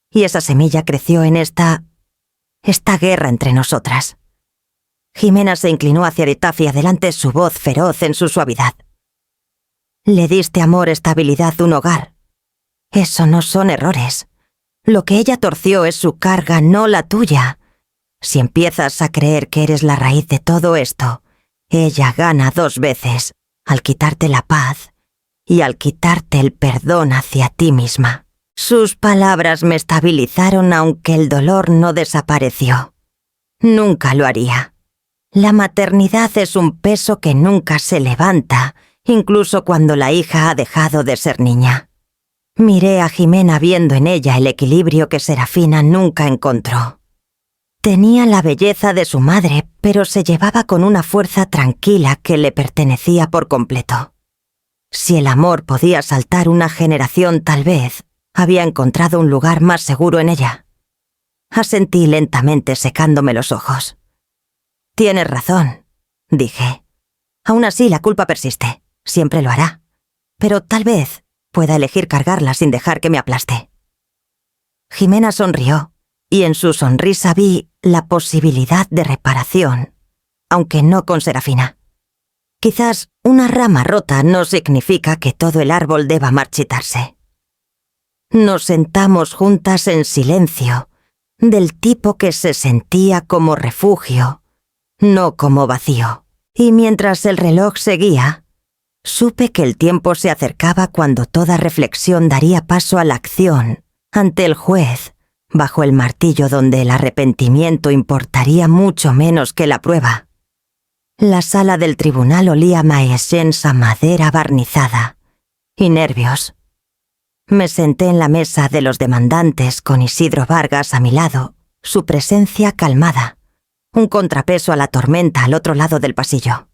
Y esa semilla creció en esta guerra entre nosotras. Jimena se inclinó hacia Epitafia, delante su voz feroz en su suavidad. «Le diste amor, estabilidad, un hogar. Eso no son errores. Lo que ella torció es su carga, no la tuya. Si empiezas a creer que eres la raíz de todo esto, ella gana 2 veces, al quitarte la paz y al quitarte el perdón hacia ti misma. Sus palabras me estabilizaron aunque el dolor no desapareció. Nunca lo haría. La maternidad es un peso que nunca se levanta, incluso cuando la hija ha dejado de ser niña. Miré a Jimena viendo en ella el equilibrio que Serafina nunca encontró. Tenía la belleza de su madre, pero se llevaba con una fuerza tranquila que le pertenecía por completo. Si el amor podía saltar una generación, tal vez había encontrado un lugar más seguro en ella. Asentí lentamente secándome los ojos. Tienes razón, dije. Aún así la culpa persiste, siempre lo hará. Pero tal vez pueda elegir cargarla sin dejar que me aplaste. Jimena sonrió, y en su sonrisa vi la posibilidad de reparación, aunque no con Serafina. Quizás una rama rota no significa que todo el árbol deba marchitarse. Nos sentamos juntas en silencio, del tipo que se sentía como refugio, no como vacío. Y mientras el reloj seguía, supe que el tiempo se acercaba cuando toda reflexión daría paso a la acción, ante el juez, bajo el martillo donde el arrepentimiento importaría mucho menos que la prueba. La sala del tribunal olía a maescensa madera barnizada y nervios. Me senté en la mesa de los demandantes con Isidro Vargas a mi lado, su presencia calmada, un contrapeso a la tormenta al otro lado del pasillo.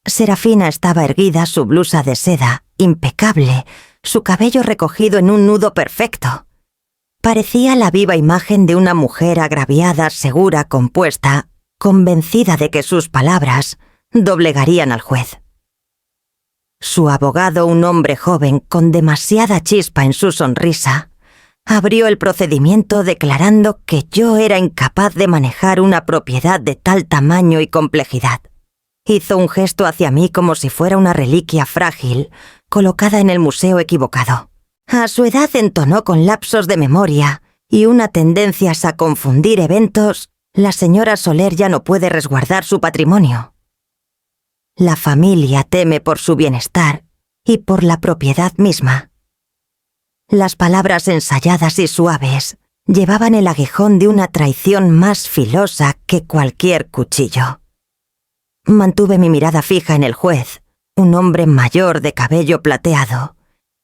Serafina estaba erguida, su blusa de seda, impecable, su cabello recogido en un nudo perfecto. Parecía la viva imagen de una mujer agraviada, segura, compuesta, convencida de que sus palabras doblegarían al juez. Su abogado, un hombre joven con demasiada chispa en su sonrisa, abrió el procedimiento declarando que yo era incapaz de manejar una propiedad de tal tamaño y complejidad. Hizo un gesto hacia mí como si fuera una reliquia frágil, colocada en el museo equivocado. A su edad entonó con lapsos de memoria y una tendencia a confundir eventos. La señora Soler ya no puede resguardar su patrimonio. La familia teme por su bienestar y por la propiedad misma. Las palabras ensayadas y suaves llevaban el aguijón de una traición más filosa que cualquier cuchillo. Mantuve mi mirada fija en el juez, un hombre mayor de cabello plateado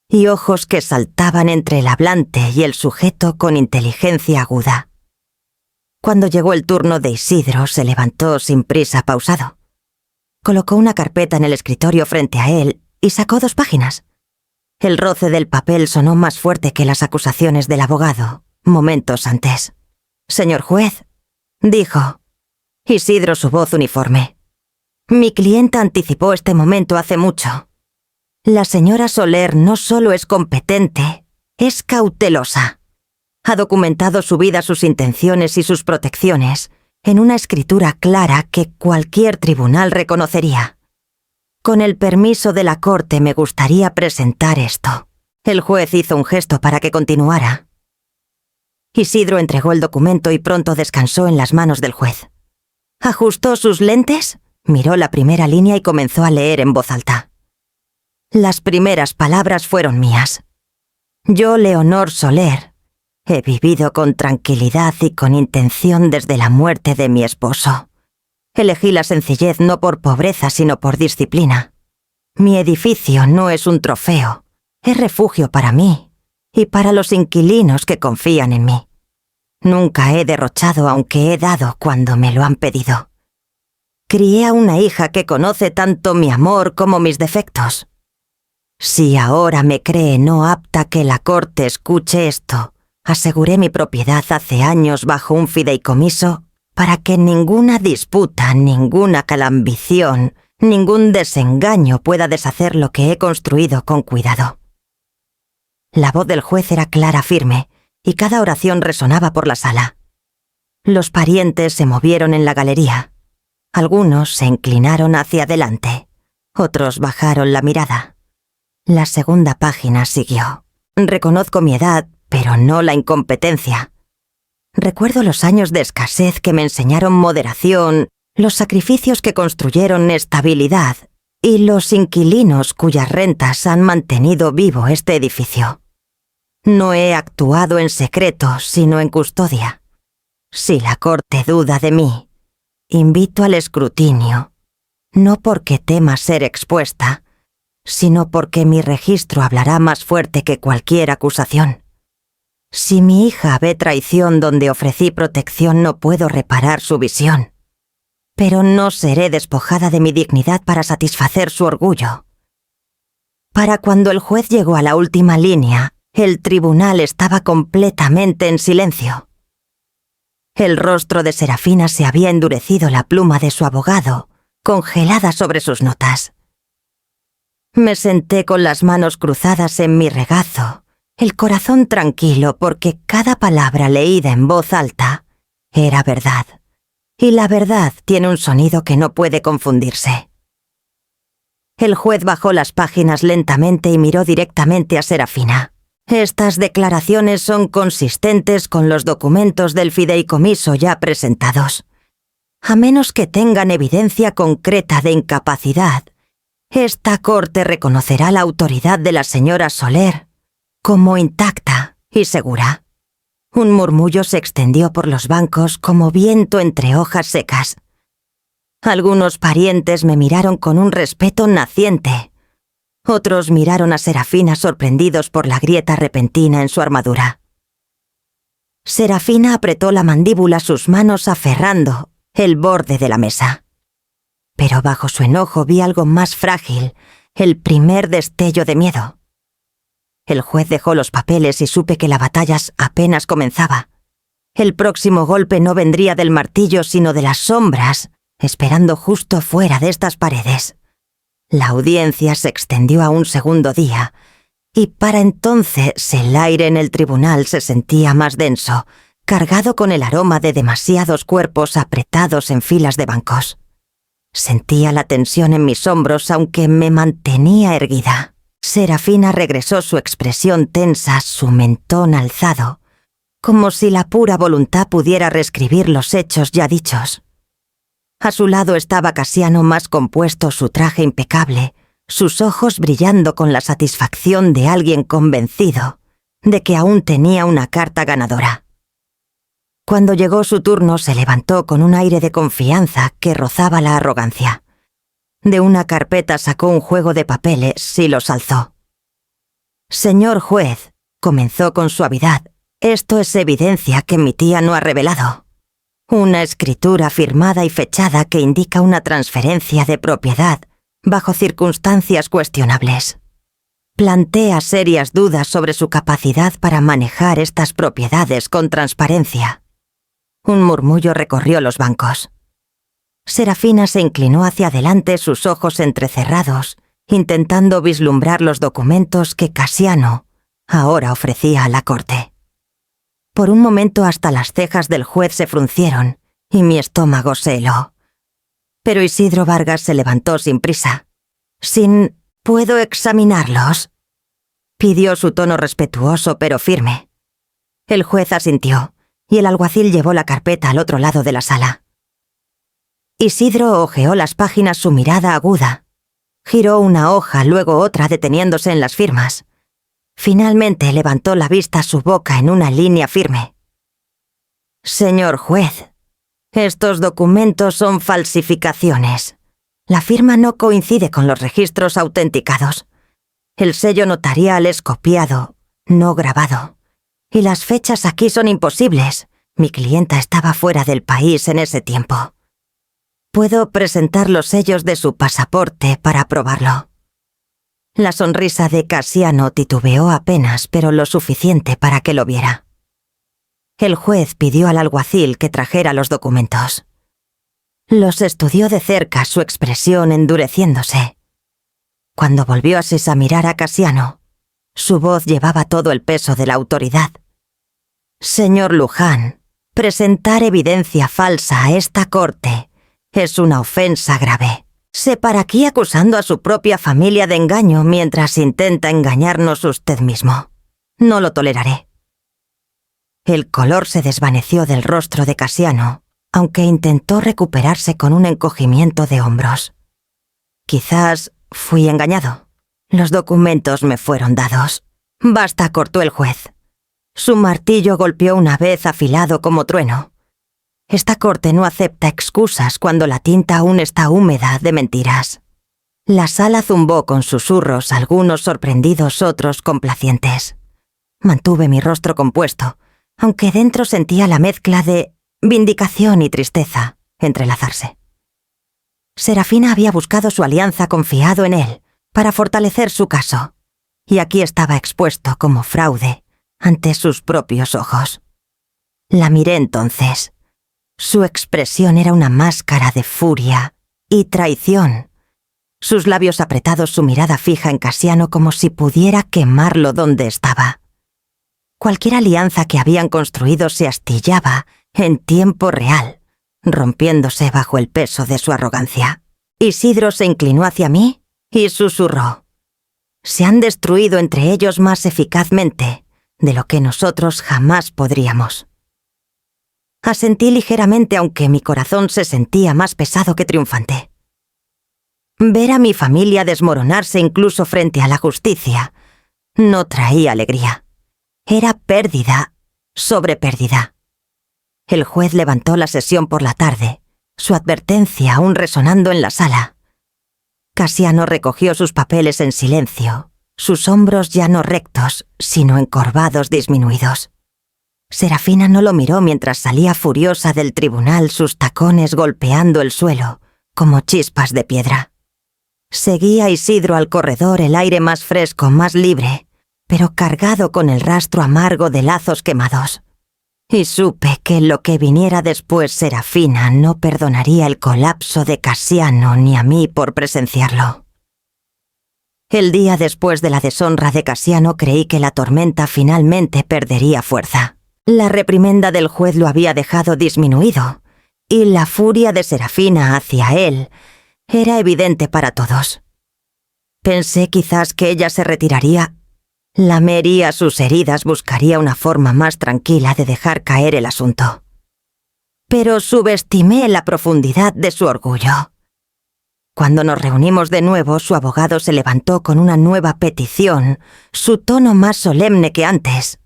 y ojos que saltaban entre el hablante y el sujeto con inteligencia aguda. Cuando llegó el turno de Isidro, se levantó sin prisa, pausado. Colocó una carpeta en el escritorio frente a él y sacó 2 páginas. El roce del papel sonó más fuerte que las acusaciones del abogado, momentos antes. «Señor juez», dijo. Isidro, su voz uniforme. «Mi clienta anticipó este momento hace mucho. La señora Soler no solo es competente, es cautelosa. Ha documentado su vida, sus intenciones y sus protecciones en una escritura clara que cualquier tribunal reconocería. Con el permiso de la corte me gustaría presentar esto». El juez hizo un gesto para que continuara. Isidro entregó el documento y pronto descansó en las manos del juez. Ajustó sus lentes, miró la primera línea y comenzó a leer en voz alta. Las primeras palabras fueron mías. Yo, Leonor Soler, he vivido con tranquilidad y con intención desde la muerte de mi esposo. Elegí la sencillez no por pobreza, sino por disciplina. Mi edificio no es un trofeo, es refugio para mí y para los inquilinos que confían en mí. Nunca he derrochado, aunque he dado cuando me lo han pedido. Crié a una hija que conoce tanto mi amor como mis defectos. Si ahora me cree no apta que la corte escuche esto, aseguré mi propiedad hace años bajo un fideicomiso para que ninguna disputa, ninguna calambición, ningún desengaño pueda deshacer lo que he construido con cuidado. La voz del juez era clara, firme, y cada oración resonaba por la sala. Los parientes se movieron en la galería. Algunos se inclinaron hacia adelante, otros bajaron la mirada. La segunda página siguió. Reconozco mi edad, pero no la incompetencia. Recuerdo los años de escasez que me enseñaron moderación, los sacrificios que construyeron estabilidad y los inquilinos cuyas rentas han mantenido vivo este edificio. No he actuado en secreto, sino en custodia. Si la corte duda de mí, invito al escrutinio, no porque tema ser expuesta, sino porque mi registro hablará más fuerte que cualquier acusación. Si mi hija ve traición donde ofrecí protección, no puedo reparar su visión. Pero no seré despojada de mi dignidad para satisfacer su orgullo. Para cuando el juez llegó a la última línea, el tribunal estaba completamente en silencio. El rostro de Serafina se había endurecido, la pluma de su abogado, congelada sobre sus notas. Me senté con las manos cruzadas en mi regazo, el corazón tranquilo porque cada palabra leída en voz alta era verdad, y la verdad tiene un sonido que no puede confundirse. El juez bajó las páginas lentamente y miró directamente a Serafina. Estas declaraciones son consistentes con los documentos del fideicomiso ya presentados. A menos que tengan evidencia concreta de incapacidad, esta corte reconocerá la autoridad de la señora Soler como intacta y segura. Un murmullo se extendió por los bancos como viento entre hojas secas. Algunos parientes me miraron con un respeto naciente. Otros miraron a Serafina sorprendidos por la grieta repentina en su armadura. Serafina apretó la mandíbula, sus manos aferrando el borde de la mesa. Pero bajo su enojo vi algo más frágil, el primer destello de miedo. El juez dejó los papeles y supe que la batalla apenas comenzaba. El próximo golpe no vendría del martillo, sino de las sombras, esperando justo fuera de estas paredes. La audiencia se extendió a un segundo día, y para entonces el aire en el tribunal se sentía más denso, cargado con el aroma de demasiados cuerpos apretados en filas de bancos. Sentía la tensión en mis hombros, aunque me mantenía erguida. Serafina regresó su expresión tensa, su mentón alzado, como si la pura voluntad pudiera reescribir los hechos ya dichos. A su lado estaba Casiano, más compuesto, su traje impecable, sus ojos brillando con la satisfacción de alguien convencido de que aún tenía una carta ganadora. Cuando llegó su turno, se levantó con un aire de confianza que rozaba la arrogancia. De una carpeta sacó un juego de papeles y los alzó. «Señor juez», comenzó con suavidad, «esto es evidencia que mi tía no ha revelado. Una escritura firmada y fechada que indica una transferencia de propiedad bajo circunstancias cuestionables. Plantea serias dudas sobre su capacidad para manejar estas propiedades con transparencia». Un murmullo recorrió los bancos. Serafina se inclinó hacia adelante, sus ojos entrecerrados, intentando vislumbrar los documentos que Casiano ahora ofrecía a la corte. Por un momento hasta las cejas del juez se fruncieron y mi estómago se heló. Pero Isidro Vargas se levantó sin prisa. «¿Puedo examinarlos?», pidió, su tono respetuoso pero firme. El juez asintió y el alguacil llevó la carpeta al otro lado de la sala. Isidro hojeó las páginas, su mirada aguda. Giró una hoja, luego otra, deteniéndose en las firmas. Finalmente levantó la vista, su boca en una línea firme. «Señor juez, estos documentos son falsificaciones. La firma no coincide con los registros autenticados. El sello notarial es copiado, no grabado. Y las fechas aquí son imposibles. Mi clienta estaba fuera del país en ese tiempo. Puedo presentar los sellos de su pasaporte para probarlo». La sonrisa de Casiano titubeó apenas, pero lo suficiente para que lo viera. El juez pidió al alguacil que trajera los documentos. Los estudió de cerca, su expresión endureciéndose. Cuando volvió a mirar a Casiano, su voz llevaba todo el peso de la autoridad. «Señor Luján, presentar evidencia falsa a esta corte es una ofensa grave. Se para aquí acusando a su propia familia de engaño mientras intenta engañarnos usted mismo. No lo toleraré. El color se desvaneció del rostro de Cassiano, aunque intentó recuperarse con un encogimiento de hombros. Quizás fui engañado. Los documentos me fueron dados. Basta, cortó el juez. Su martillo golpeó una vez afilado como trueno. Esta corte no acepta excusas cuando la tinta aún está húmeda de mentiras. La sala zumbó con susurros, algunos sorprendidos, otros complacientes. Mantuve mi rostro compuesto, aunque dentro sentía la mezcla de vindicación y tristeza entrelazarse. Serafina había buscado su alianza confiado en él para fortalecer su caso, y aquí estaba expuesto como fraude ante sus propios ojos. La miré entonces. Su expresión era una máscara de furia y traición. Sus labios apretados, su mirada fija en Cassiano como si pudiera quemarlo donde estaba. Cualquier alianza que habían construido se astillaba en tiempo real, rompiéndose bajo el peso de su arrogancia. Isidro se inclinó hacia mí y susurró: «Se han destruido entre ellos más eficazmente de lo que nosotros jamás podríamos». Asentí ligeramente, aunque mi corazón se sentía más pesado que triunfante. Ver a mi familia desmoronarse incluso frente a la justicia no traía alegría. Era pérdida sobre pérdida. El juez levantó la sesión por la tarde, su advertencia aún resonando en la sala. Cassiano recogió sus papeles en silencio, sus hombros ya no rectos, sino encorvados disminuidos. Serafina no lo miró mientras salía furiosa del tribunal, sus tacones golpeando el suelo, como chispas de piedra. Seguía Isidro al corredor, el aire más fresco, más libre, pero cargado con el rastro amargo de lazos quemados. Y supe que lo que viniera después Serafina no perdonaría el colapso de Cassiano ni a mí por presenciarlo. El día después de la deshonra de Cassiano creí que la tormenta finalmente perdería fuerza. La reprimenda del juez lo había dejado disminuido, y la furia de Serafina hacia él era evidente para todos. Pensé quizás que ella se retiraría, lamería sus heridas, buscaría una forma más tranquila de dejar caer el asunto. Pero subestimé la profundidad de su orgullo. Cuando nos reunimos de nuevo, su abogado se levantó con una nueva petición, su tono más solemne que antes.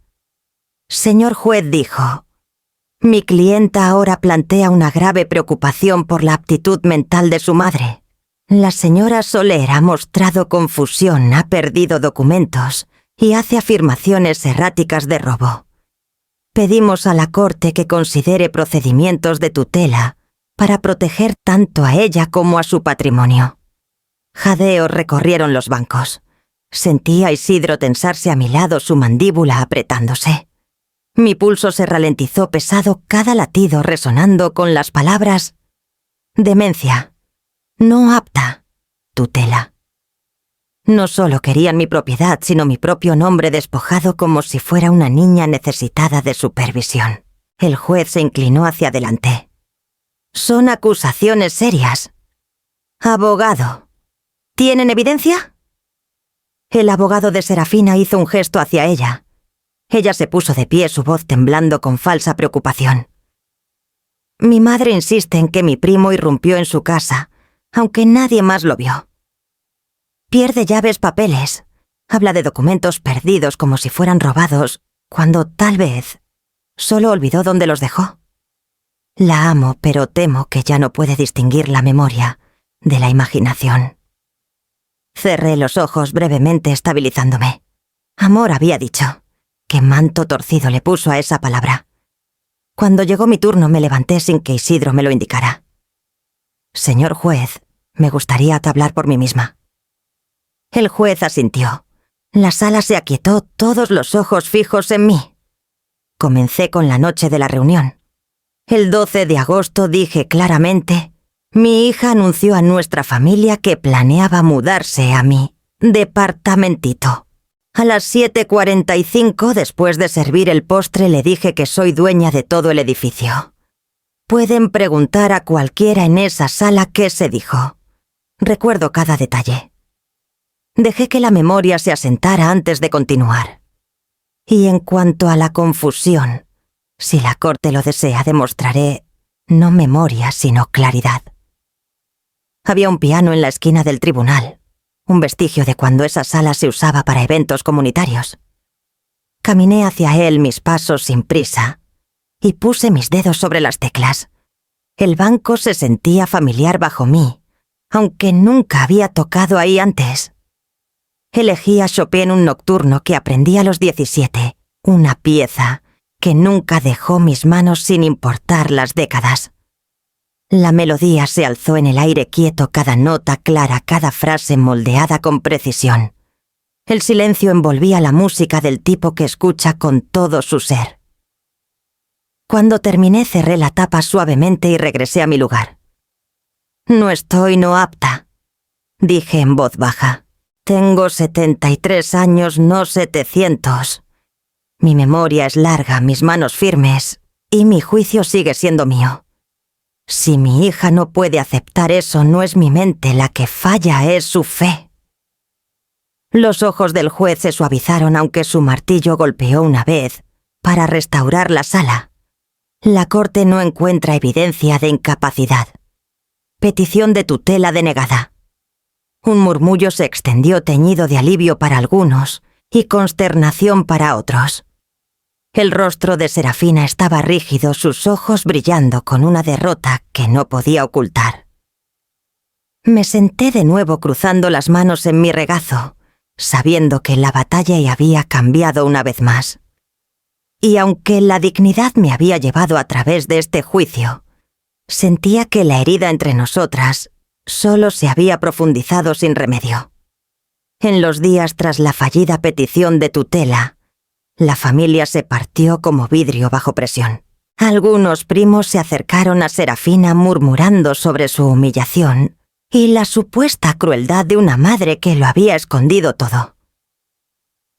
«Señor juez», dijo, «mi clienta ahora plantea una grave preocupación por la aptitud mental de su madre. La señora Soler ha mostrado confusión, ha perdido documentos y hace afirmaciones erráticas de robo. Pedimos a la corte que considere procedimientos de tutela para proteger tanto a ella como a su patrimonio». Jadeos recorrieron los bancos. Sentí a Isidro tensarse a mi lado, su mandíbula apretándose. Mi pulso se ralentizó, pesado, cada latido resonando con las palabras: demencia, no apta, tutela. No solo querían mi propiedad, sino mi propio nombre despojado como si fuera una niña necesitada de supervisión. El juez se inclinó hacia adelante. «Son acusaciones serias. Abogado, ¿tienen evidencia?» El abogado de Serafina hizo un gesto hacia ella. Ella se puso de pie, su voz temblando con falsa preocupación. «Mi madre insiste en que mi primo irrumpió en su casa, aunque nadie más lo vio. Pierde llaves, papeles. Habla de documentos perdidos como si fueran robados, cuando tal vez solo olvidó dónde los dejó. La amo, pero temo que ya no puede distinguir la memoria de la imaginación». Cerré los ojos brevemente, estabilizándome. Amor, había dicho. ¿Qué manto torcido le puso a esa palabra? Cuando llegó mi turno me levanté sin que Isidro me lo indicara. «Señor juez, me gustaría hablar por mí misma». El juez asintió. La sala se aquietó, todos los ojos fijos en mí. Comencé con la noche de la reunión. El 12 de agosto dije claramente: mi hija anunció a nuestra familia que planeaba mudarse a mi departamentito. A las 7:45, después de servir el postre, le dije que soy dueña de todo el edificio. Pueden preguntar a cualquiera en esa sala qué se dijo. Recuerdo cada detalle. Dejé que la memoria se asentara antes de continuar. Y en cuanto a la confusión, Si la corte lo desea, demostraré no memoria, sino claridad. Había un piano en la esquina del tribunal, un vestigio de cuando esa sala se usaba para eventos comunitarios. Caminé hacia él mis pasos sin prisa y puse mis dedos sobre las teclas. El banco se sentía familiar bajo mí, aunque nunca había tocado ahí antes. Elegí a Chopin un nocturno que aprendí a los 17, una pieza que nunca dejó mis manos sin importar las décadas. La melodía se alzó en el aire quieto, cada nota clara, cada frase moldeada con precisión. El silencio envolvía la música del tipo que escucha con todo su ser. Cuando terminé, cerré la tapa suavemente y regresé a mi lugar. «No estoy no apta», dije en voz baja. «Tengo 73 años, no 700. Mi memoria es larga, mis manos firmes, y mi juicio sigue siendo mío. Si mi hija no puede aceptar eso, no es mi mente la que falla, es su fe». Los ojos del juez se suavizaron aunque su martillo golpeó una vez para restaurar la sala. La corte no encuentra evidencia de incapacidad. Petición de tutela denegada. Un murmullo se extendió teñido de alivio para algunos y consternación para otros. El rostro de Serafina estaba rígido, sus ojos brillando con una derrota que no podía ocultar. Me senté de nuevo cruzando las manos en mi regazo, sabiendo que la batalla había cambiado una vez más. Y aunque la dignidad me había llevado a través de este juicio, sentía que la herida entre nosotras solo se había profundizado sin remedio. En los días tras la fallida petición de tutela, la familia se partió como vidrio bajo presión. Algunos primos se acercaron a Serafina murmurando sobre su humillación y la supuesta crueldad de una madre que lo había escondido todo.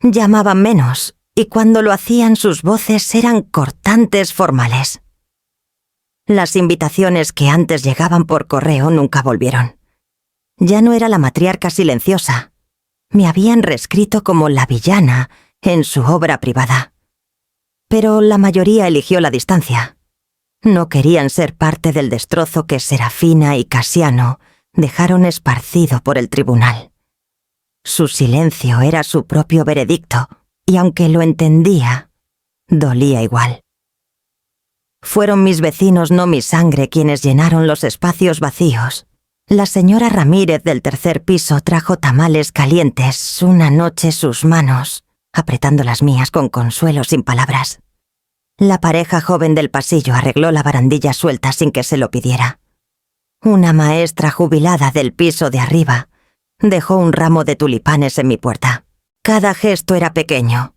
Llamaban menos, y cuando lo hacían sus voces eran cortantes, formales. Las invitaciones que antes llegaban por correo nunca volvieron. Ya no era la matriarca silenciosa. Me habían reescrito como la villana en su obra privada. Pero la mayoría eligió la distancia. No querían ser parte del destrozo que Serafina y Casiano dejaron esparcido por el tribunal. Su silencio era su propio veredicto, y aunque lo entendía, dolía igual. Fueron mis vecinos, no mi sangre, quienes llenaron los espacios vacíos. La señora Ramírez del tercer piso trajo tamales calientes una noche, sus manos apretando las mías con consuelo sin palabras. La pareja joven del pasillo arregló la barandilla suelta sin que se lo pidiera. Una maestra jubilada del piso de arriba dejó un ramo de tulipanes en mi puerta. Cada gesto era pequeño,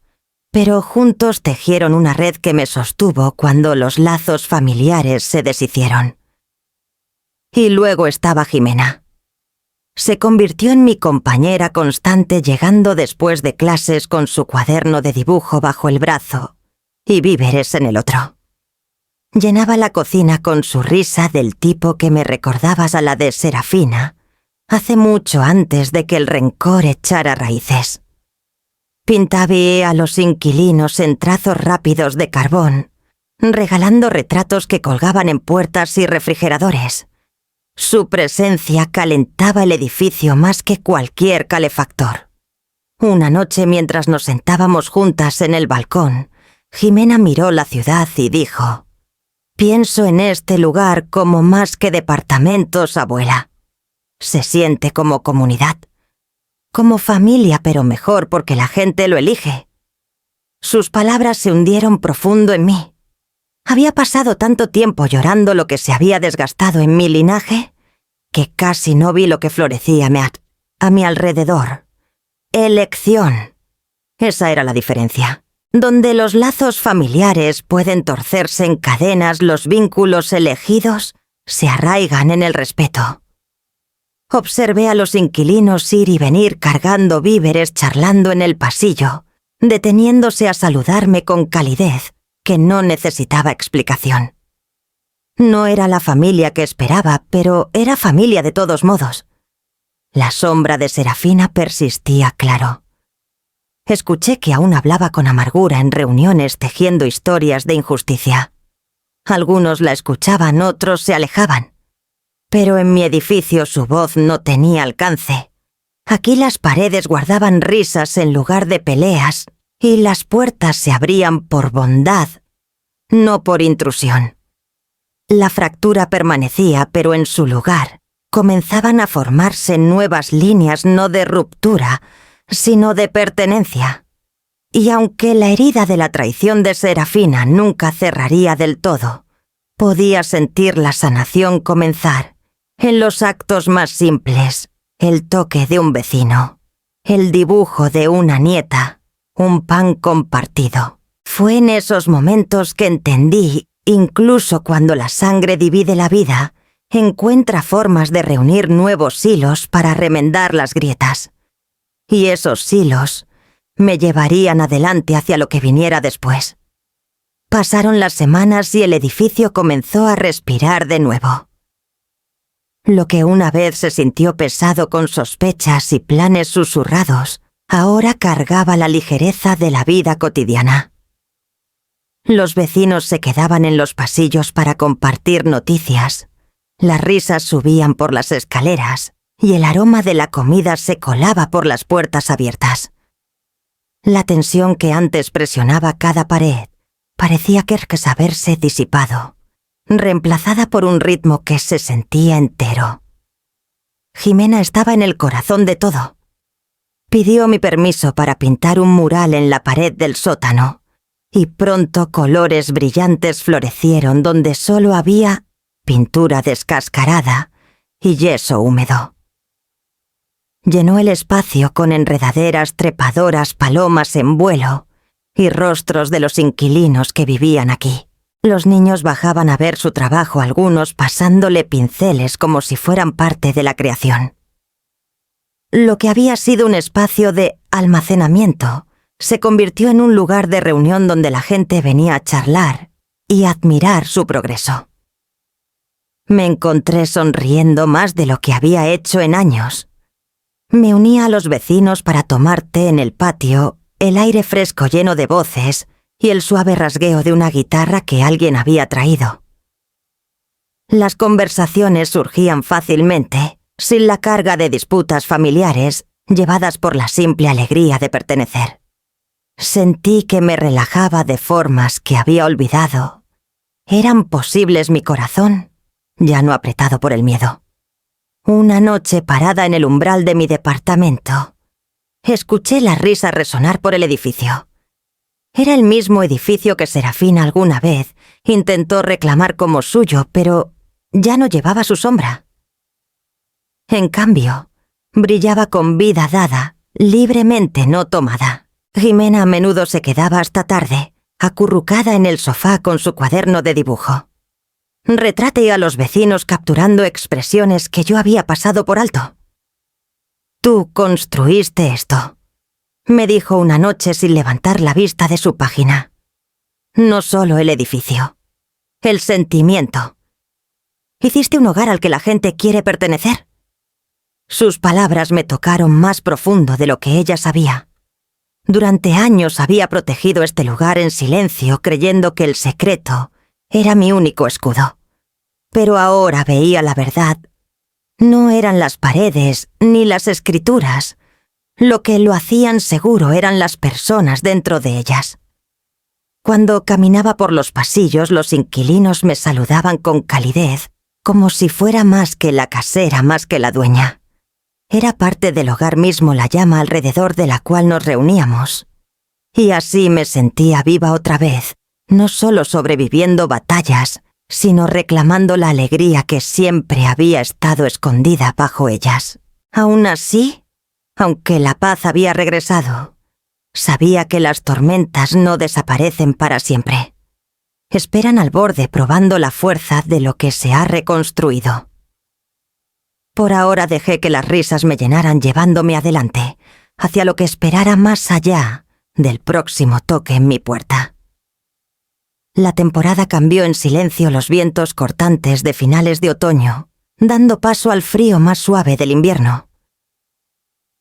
pero juntos tejieron una red que me sostuvo cuando los lazos familiares se deshicieron. Y luego estaba Jimena. Se convirtió en mi compañera constante, llegando después de clases con su cuaderno de dibujo bajo el brazo y víveres en el otro. Llenaba la cocina con su risa del tipo que me recordabas a la de Serafina, hace mucho antes de que el rencor echara raíces. Pintaba a los inquilinos en trazos rápidos de carbón, regalando retratos que colgaban en puertas y refrigeradores. Su presencia calentaba el edificio más que cualquier calefactor. Una noche, mientras nos sentábamos juntas en el balcón, Jimena miró la ciudad y dijo: «Pienso en este lugar como más que departamentos, abuela. Se siente como comunidad. Como familia, pero mejor porque la gente lo elige». Sus palabras se hundieron profundo en mí. Había pasado tanto tiempo llorando lo que se había desgastado en mi linaje que casi no vi lo que florecía a mi alrededor. Elección. Esa era la diferencia. Donde los lazos familiares pueden torcerse en cadenas, los vínculos elegidos se arraigan en el respeto. Observé a los inquilinos ir y venir cargando víveres, charlando en el pasillo, deteniéndose a saludarme con calidez que no necesitaba explicación. No era la familia que esperaba, pero era familia de todos modos. La sombra de Serafina persistía claro. escuché que aún hablaba con amargura en reuniones tejiendo historias de injusticia. Algunos la escuchaban, otros se alejaban. Pero en mi edificio su voz no tenía alcance. Aquí las paredes guardaban risas en lugar de peleas, y las puertas se abrían por bondad, no por intrusión. La fractura permanecía, pero en su lugar comenzaban a formarse nuevas líneas no de ruptura, sino de pertenencia. Y aunque la herida de la traición de Serafina nunca cerraría del todo, podía sentir la sanación comenzar en los actos más simples, el toque de un vecino, el dibujo de una nieta, un pan compartido. Fue en esos momentos que entendí, incluso cuando la sangre divide la vida, encuentra formas de reunir nuevos hilos para remendar las grietas. Y esos hilos me llevarían adelante hacia lo que viniera después. Pasaron las semanas y el edificio comenzó a respirar de nuevo. Lo que una vez se sintió pesado con sospechas y planes susurrados, ahora cargaba la ligereza de la vida cotidiana. Los vecinos se quedaban en los pasillos para compartir noticias. Las risas subían por las escaleras y el aroma de la comida se colaba por las puertas abiertas. La tensión que antes presionaba cada pared parecía haberse disipado, reemplazada por un ritmo que se sentía entero. Jimena estaba en el corazón de todo. Pidió mi permiso para pintar un mural en la pared del sótano, y pronto colores brillantes florecieron donde solo había pintura descascarada y yeso húmedo. Llenó el espacio con enredaderas trepadoras, palomas en vuelo y rostros de los inquilinos que vivían aquí. Los niños bajaban a ver su trabajo, algunos pasándole pinceles como si fueran parte de la creación. Lo que había sido un espacio de almacenamiento se convirtió en un lugar de reunión donde la gente venía a charlar y admirar su progreso. Me encontré sonriendo más de lo que había hecho en años. Me uní a los vecinos para tomar té en el patio, el aire fresco lleno de voces y el suave rasgueo de una guitarra que alguien había traído. Las conversaciones surgían fácilmente, sin la carga de disputas familiares, llevadas por la simple alegría de pertenecer. Sentí que me relajaba de formas que había olvidado. ¿Eran posibles mi corazón? Ya no apretado por el miedo. Una noche parada en el umbral de mi departamento, escuché la risa resonar por el edificio. Era el mismo edificio que Serafina alguna vez intentó reclamar como suyo, pero ya no llevaba su sombra. En cambio, brillaba con vida dada, libremente no tomada. Jimena a menudo se quedaba hasta tarde, acurrucada en el sofá con su cuaderno de dibujo. Retraté a los vecinos capturando expresiones que yo había pasado por alto. «Tú construiste esto», me dijo una noche sin levantar la vista de su página. «No solo el edificio, el sentimiento. Hiciste un hogar al que la gente quiere pertenecer». Sus palabras me tocaron más profundo de lo que ella sabía. Durante años había protegido este lugar en silencio, creyendo que el secreto era mi único escudo. Pero ahora veía la verdad. No eran las paredes ni las escrituras. Lo que lo hacían seguro eran las personas dentro de ellas. Cuando caminaba por los pasillos, los inquilinos me saludaban con calidez, como si fuera más que la casera, más que la dueña. Era parte del hogar mismo la llama alrededor de la cual nos reuníamos. Y así me sentía viva otra vez, no solo sobreviviendo batallas, sino reclamando la alegría que siempre había estado escondida bajo ellas. Aún así, aunque la paz había regresado, sabía que las tormentas no desaparecen para siempre. Esperan al borde probando la fuerza de lo que se ha reconstruido. Por ahora dejé que las risas me llenaran llevándome adelante, hacia lo que esperara más allá del próximo toque en mi puerta. La temporada cambió en silencio los vientos cortantes de finales de otoño, dando paso al frío más suave del invierno.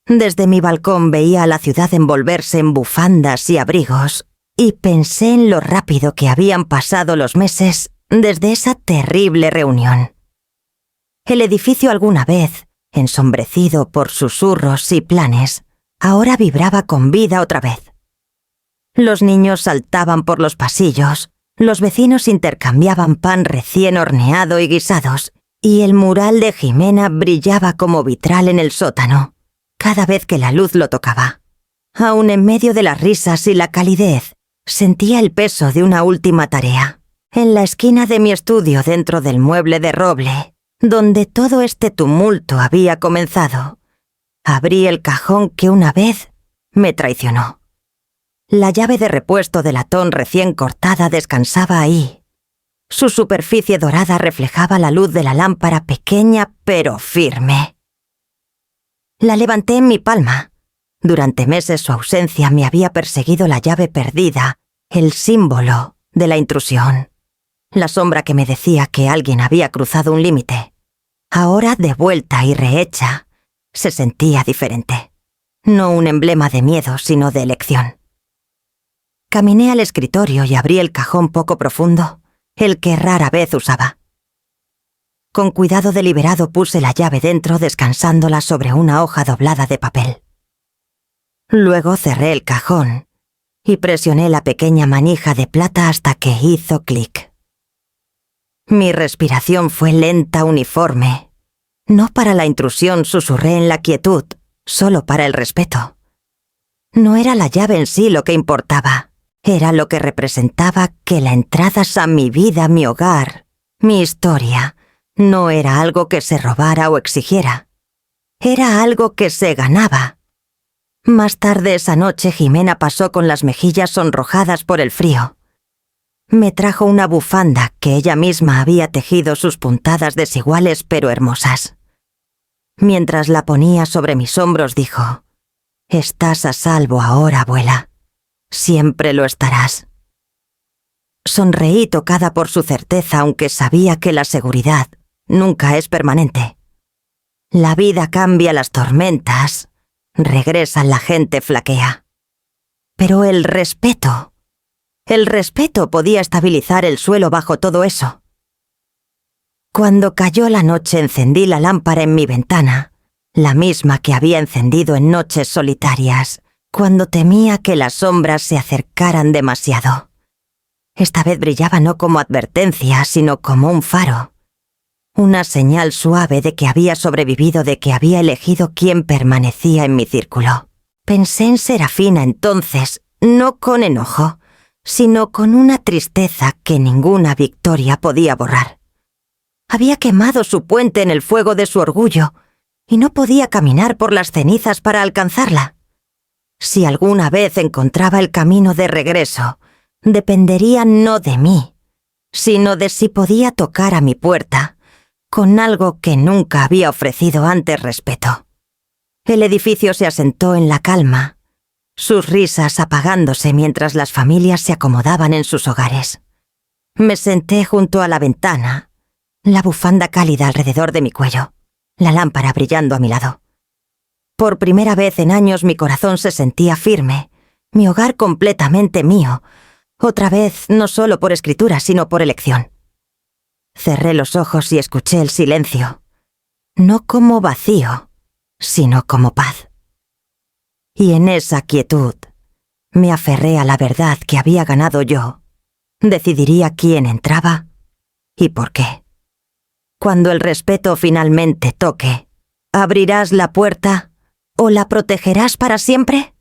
Desde mi balcón veía a la ciudad envolverse en bufandas y abrigos, y pensé en lo rápido que habían pasado los meses desde esa terrible reunión. El edificio alguna vez, ensombrecido por susurros y planes, ahora vibraba con vida otra vez. Los niños saltaban por los pasillos, los vecinos intercambiaban pan recién horneado y guisados, y el mural de Jimena brillaba como vitral en el sótano, cada vez que la luz lo tocaba. Aun en medio de las risas y la calidez, sentía el peso de una última tarea. En la esquina de mi estudio, dentro del mueble de roble, donde todo este tumulto había comenzado, abrí el cajón que una vez me traicionó. La llave de repuesto de latón recién cortada descansaba ahí. Su superficie dorada reflejaba la luz de la lámpara pequeña pero firme. La levanté en mi palma. Durante meses su ausencia me había perseguido la llave perdida, el símbolo de la intrusión. La sombra que me decía que alguien había cruzado un límite. Ahora, de vuelta y rehecha, se sentía diferente. No un emblema de miedo, sino de elección. Caminé al escritorio y abrí el cajón poco profundo, el que rara vez usaba. Con cuidado deliberado puse la llave dentro, descansándola sobre una hoja doblada de papel. Luego cerré el cajón y presioné la pequeña manija de plata hasta que hizo clic. Mi respiración fue lenta, uniforme. No para la intrusión, susurré en la quietud, solo para el respeto. No era la llave en sí lo que importaba, era lo que representaba que la entrada a mi vida, mi hogar, mi historia, no era algo que se robara o exigiera. Era algo que se ganaba. Más tarde esa noche Jimena pasó con las mejillas sonrojadas por el frío. Me trajo una bufanda que ella misma había tejido, sus puntadas desiguales pero hermosas. Mientras la ponía sobre mis hombros dijo: «Estás a salvo ahora, abuela. Siempre lo estarás». Sonreí tocada por su certeza, aunque sabía que la seguridad nunca es permanente. La vida cambia, las tormentas regresan, la gente flaquea. Pero el respeto podía estabilizar el suelo bajo todo eso. Cuando cayó la noche encendí la lámpara en mi ventana, la misma que había encendido en noches solitarias, cuando temía que las sombras se acercaran demasiado. Esta vez brillaba no como advertencia, sino como un faro. Una señal suave de que había sobrevivido, de que había elegido quién permanecía en mi círculo. Pensé en Serafina entonces, no con enojo, sino con una tristeza que ninguna victoria podía borrar. Había quemado su puente en el fuego de su orgullo, y no podía caminar por las cenizas para alcanzarla. Si alguna vez encontraba el camino de regreso, dependería no de mí, sino de si podía tocar a mi puerta, con algo que nunca había ofrecido antes: respeto. El edificio se asentó en la calma, sus risas apagándose mientras las familias se acomodaban en sus hogares. Me senté junto a la ventana, la bufanda cálida alrededor de mi cuello, la lámpara brillando a mi lado. Por primera vez en años mi corazón se sentía firme, mi hogar completamente mío, otra vez no solo por escritura, sino por elección. Cerré los ojos y escuché el silencio, no como vacío, sino como paz. Y en esa quietud me aferré a la verdad que había ganado yo. Decidiría quién entraba y por qué. Cuando el respeto finalmente toque, ¿abrirás la puerta o la protegerás para siempre?